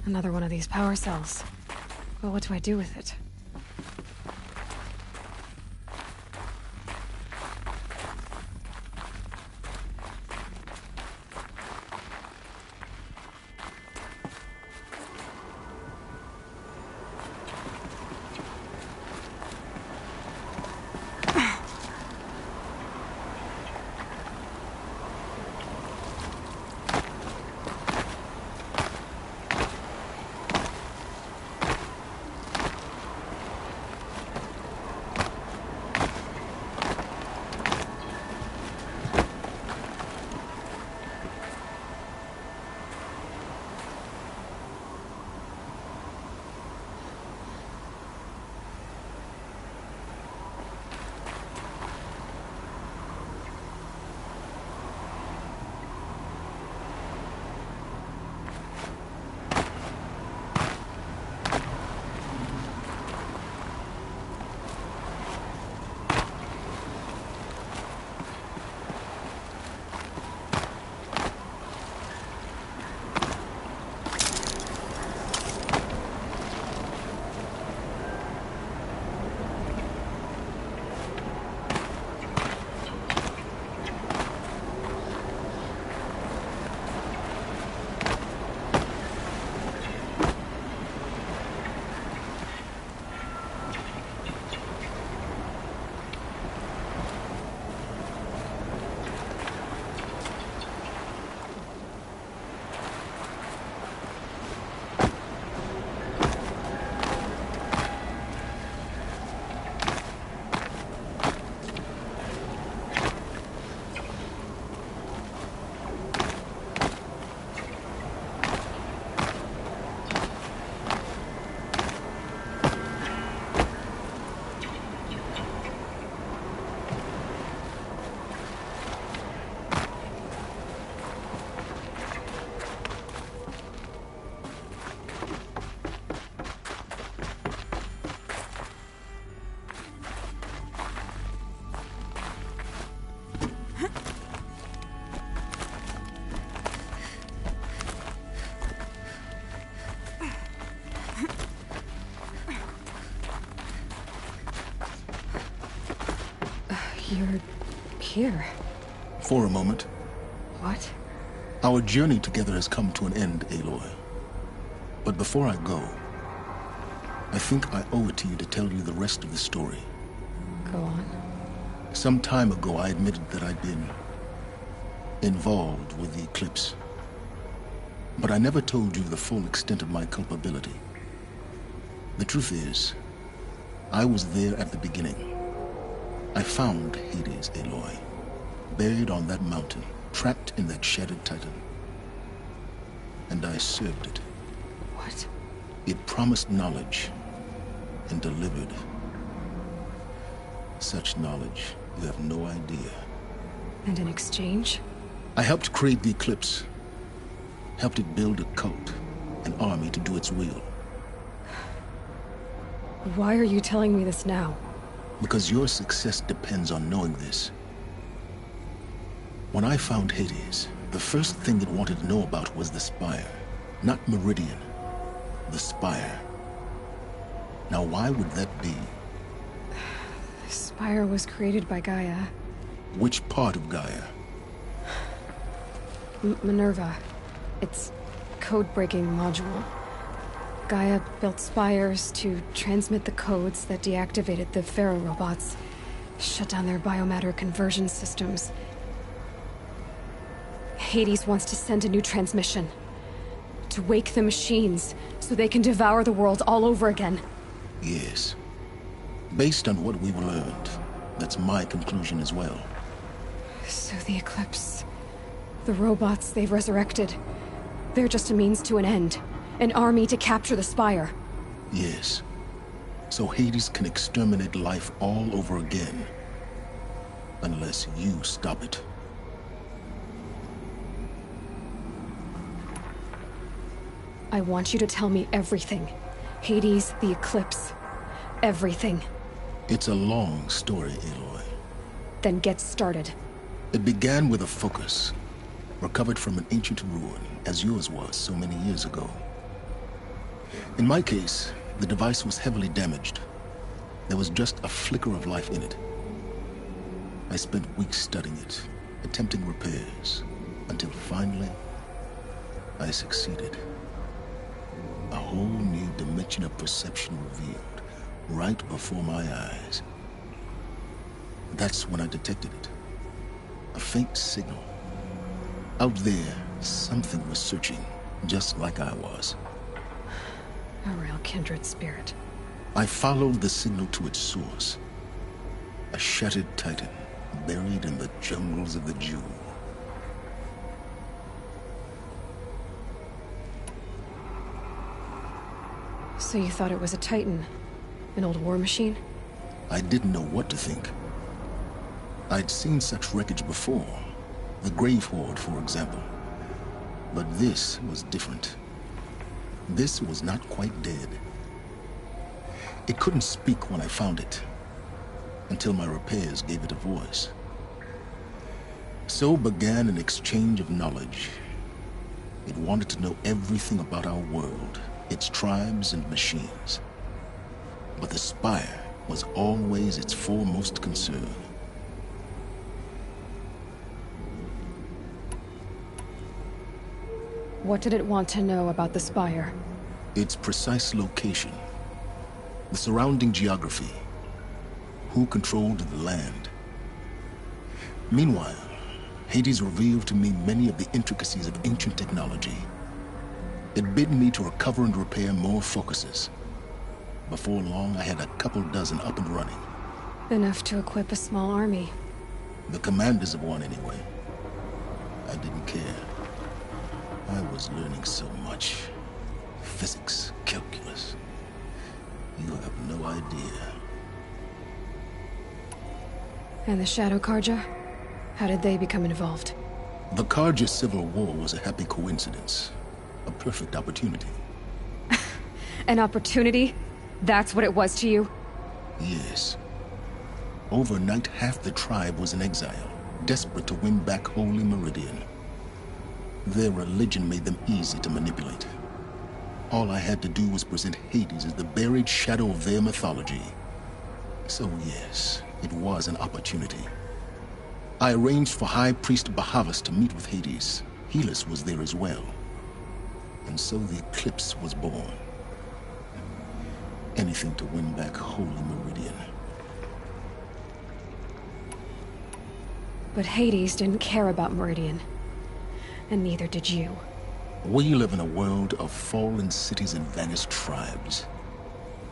S2: Another one of these power cells. Well, what do I do with it? You're here.
S3: For a moment.
S2: What?
S3: Our journey together has come to an end, Aloy. But before I go, I think I owe it to you to tell you the rest of the story.
S2: Go on.
S3: Some time ago, I admitted that I'd been involved with the Eclipse. But I never told you the full extent of my culpability. The truth is, I was there at the beginning. I found Hades, Aloy, buried on that mountain, trapped in that shattered Titan. And I served it.
S2: What?
S3: It promised knowledge and delivered such knowledge you have no idea.
S2: And in exchange?
S3: I helped create the Eclipse. Helped it build a cult, an army to do its will.
S2: Why are you telling me this now?
S3: Because your success depends on knowing this. When I found Hades, the first thing it wanted to know about was the Spire. Not Meridian. The Spire. Now why would that be?
S2: The Spire was created by Gaia.
S3: Which part of Gaia?
S2: Minerva. Its code-breaking module. Gaia built spires to transmit the codes that deactivated the Pharaoh robots, shut down their biomatter conversion systems. Hades wants to send a new transmission. To wake the machines, so they can devour the world all over again.
S3: Yes. Based on what we've learned, that's my conclusion as well.
S2: So the Eclipse... the robots they've resurrected... they're just a means to an end. An army to capture the Spire.
S3: Yes. So Hades can exterminate life all over again. Unless you stop it.
S2: I want you to tell me everything. Hades, the Eclipse. Everything.
S3: It's a long story, Aloy.
S2: Then get started.
S3: It began with a focus. Recovered from an ancient ruin, as yours was so many years ago. In my case, the device was heavily damaged. There was just a flicker of life in it. I spent weeks studying it, attempting repairs, until finally, I succeeded. A whole new dimension of perception revealed, right before my eyes. That's when I detected it. A faint signal. Out there, something was searching, just like I was.
S2: A real kindred spirit.
S3: I followed the signal to its source. A shattered titan, buried in the jungles of the Jewel.
S2: So you thought it was a Titan? An old war machine?
S3: I didn't know what to think. I'd seen such wreckage before. The Grave Horde, for example. But this was different. This was not quite dead. It couldn't speak when I found it, until my repairs gave it a voice. So began an exchange of knowledge. It wanted to know everything about our world, its tribes and machines. But the Spire was always its foremost concern.
S2: What did it want to know about the Spire?
S3: Its precise location, the surrounding geography, who controlled the land. Meanwhile, Hades revealed to me many of the intricacies of ancient technology. It bid me to recover and repair more focuses. Before long, I had a couple dozen up and running.
S2: Enough to equip a small army.
S3: The commanders of one, anyway. I didn't care. I was learning so much. Physics, calculus. You have no idea.
S2: And the Shadow Carja? How did they become involved?
S3: The Carja Civil War was a happy coincidence. A perfect opportunity.
S2: An opportunity? That's what it was to you?
S3: Yes. Overnight, half the tribe was in exile, desperate to win back Holy Meridian. Their religion made them easy to manipulate. All I had to do was present Hades as the buried shadow of their mythology. So yes, it was an opportunity. I arranged for High Priest Bahavas to meet with Hades. Helis was there as well. And so the Eclipse was born. Anything to win back Holy Meridian.
S2: But Hades didn't care about Meridian. And neither did you.
S3: We live in a world of fallen cities and vanished tribes.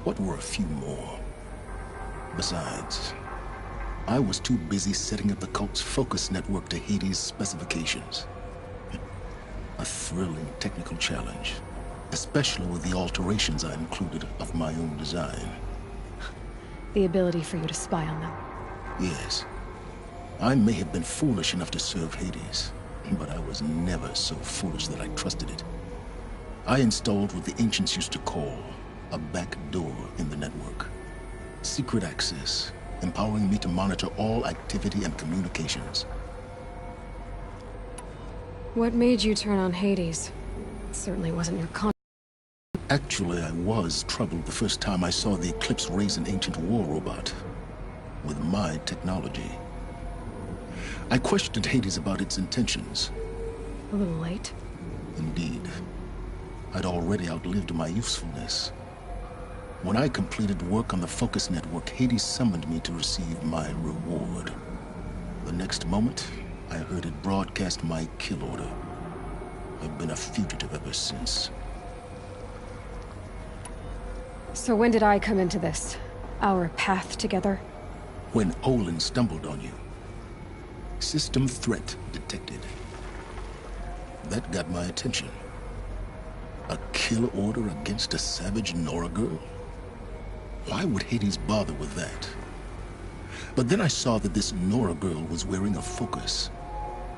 S3: What were a few more? Besides, I was too busy setting up the cult's focus network to Hades' specifications. A thrilling technical challenge, especially with the alterations I included of my own design.
S2: The ability for you to spy on them.
S3: Yes. I may have been foolish enough to serve Hades, but I was never so foolish that I trusted it. I installed what the ancients used to call a back door in the network. Secret access, empowering me to monitor all activity and communications.
S2: What made you turn on Hades? It certainly wasn't your
S3: Actually, I was troubled the first time I saw the Eclipse raise an ancient war robot. With my technology. I questioned Hades about its intentions.
S2: A little late.
S3: Indeed. I'd already outlived my usefulness. When I completed work on the Focus Network, Hades summoned me to receive my reward. The next moment, I heard it broadcast my kill order. I've been a fugitive ever since.
S2: So when did I come into this? Our path together?
S3: When Olin stumbled on you. System threat detected. That got my attention. A kill order against a savage Nora girl? Why would Hades bother with that? But then I saw that this Nora girl was wearing a focus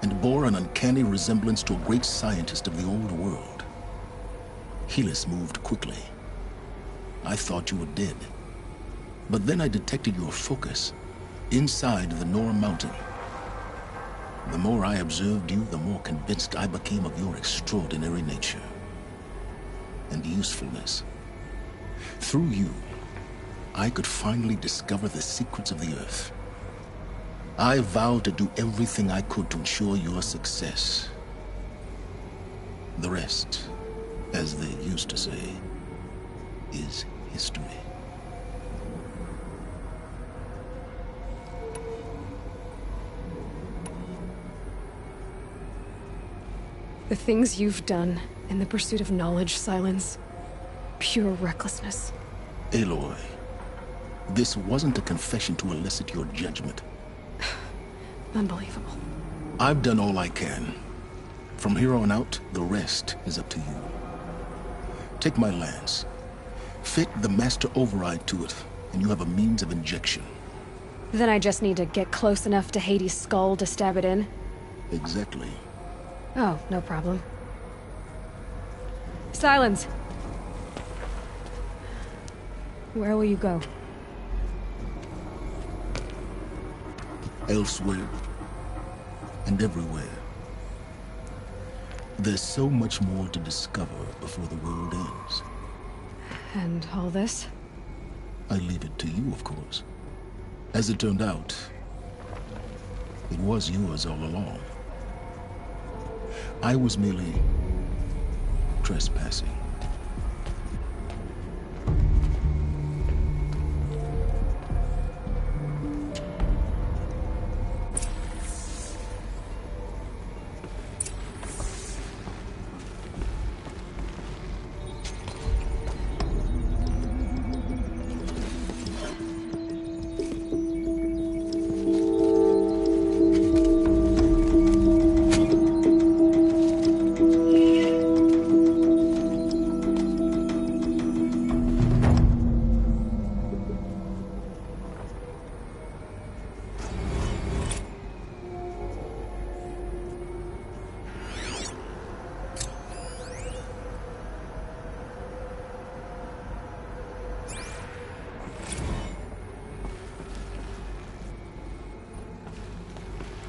S3: and bore an uncanny resemblance to a great scientist of the old world. Helis moved quickly. I thought you were dead. But then I detected your focus inside the Nora mountain. The more I observed you, the more convinced I became of your extraordinary nature and usefulness. Through you, I could finally discover the secrets of the Earth. I vowed to do everything I could to ensure your success. The rest, as they used to say, is history.
S2: The things you've done in the pursuit of knowledge, Silence. Pure recklessness.
S3: Aloy, this wasn't a confession to elicit your judgment.
S2: Unbelievable.
S3: I've done all I can. From here on out, the rest is up to you. Take my lance. Fit the Master Override to it, and you have a means of injection.
S2: Then I just need to get close enough to Hades' skull to stab it in?
S3: Exactly.
S2: Oh, no problem. Silence! Where will you go?
S3: Elsewhere. And everywhere. There's so much more to discover before the world ends.
S2: And all this?
S3: I leave it to you, of course. As it turned out, it was yours all along. I was merely trespassing.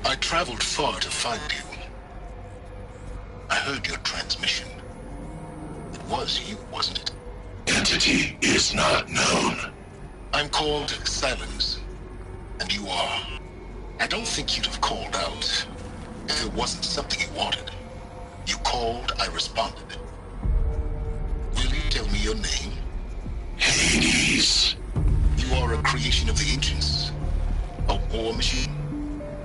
S3: I traveled far to find you. I heard your transmission. It was you, wasn't it?
S14: Entity is not known.
S3: I'm called Silence, and you are. I don't think you'd have called out if it wasn't something you wanted. You called, I responded. Will you tell me your name?
S14: Hades.
S3: You are a creation of the ancients. A war machine.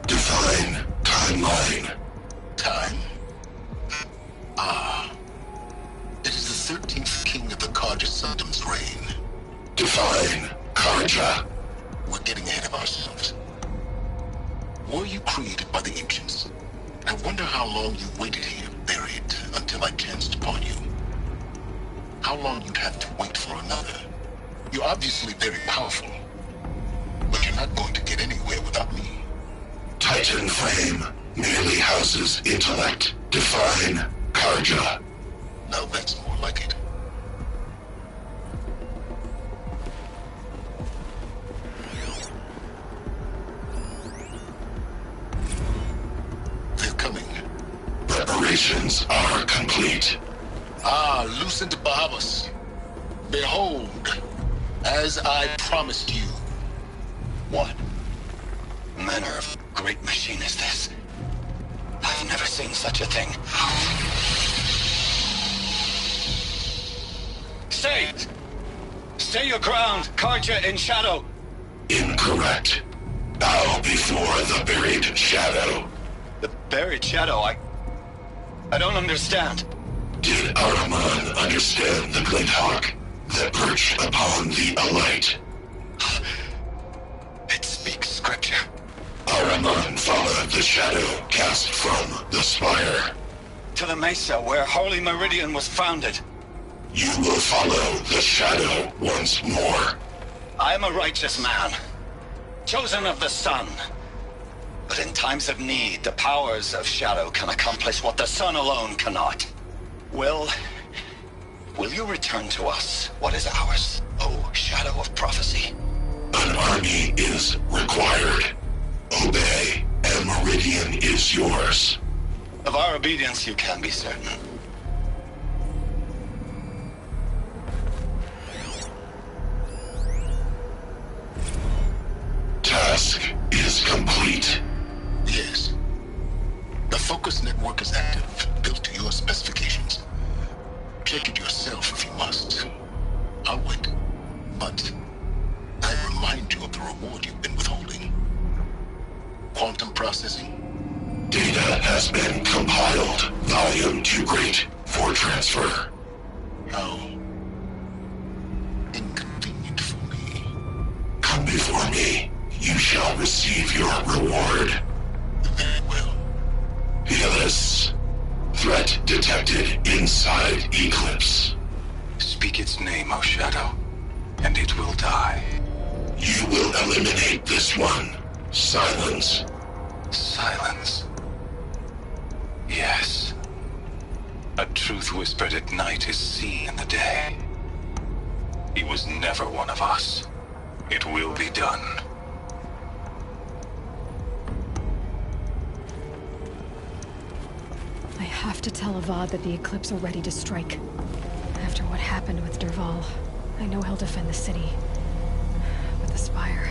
S14: Define timeline.
S3: Time? Ah. It is the 13th king of the Carja Sundom's reign.
S14: Define Carja.
S3: We're getting ahead of ourselves. Were you created by the ancients? I wonder how long you waited here, buried, until I chanced upon you. How long you'd have to wait for another. You're obviously very powerful, but you're not going to get anywhere without me.
S14: Titan Flame merely houses intellect. Define Carja.
S3: Now that's more like it. They're coming.
S14: Preparations are complete.
S3: Ah, Lucent Bahavas. Behold, as I promised you.
S10: What manner of great machine is this? I've never seen such a thing.
S15: Stay! Stay your ground, Carja in shadow!
S14: Incorrect. Bow before the buried shadow.
S15: The buried shadow? I don't understand.
S14: Did Ahriman understand the Glint Hawk that perched upon the Alight?
S15: It speaks scripture.
S14: Ahriman followed the shadow cast from the spire.
S15: To the mesa where Holy Meridian was founded.
S14: You will follow the shadow once more.
S15: I am a righteous man, chosen of the sun. But in times of need, the powers of shadow can accomplish what the sun alone cannot. Will you return to us what is ours, O Shadow of Prophecy?
S14: An army is required. Obey, and Meridian is yours.
S15: Of our obedience you can be certain.
S14: Task is complete.
S3: Yes. The Focus network is active, built to your specifications. Check it yourself if you must. I'll wait. But I remind you of the reward you've been withholding. Quantum processing.
S14: Data has been compiled. Volume too great for transfer.
S3: How inconvenient for me.
S14: Come before me. You shall receive your reward.
S3: Very well.
S14: Helis. Threat detected inside Eclipse.
S13: Speak its name, O Shadow, and it will die.
S14: You will eliminate this one. Silence.
S13: Silence. Yes. A truth whispered at night is seen in the day. He was never one of us. It will be done.
S2: I have to tell Avad that the Eclipse are ready to strike. After what happened with Dervahl, I know he'll defend the city. But the Spire...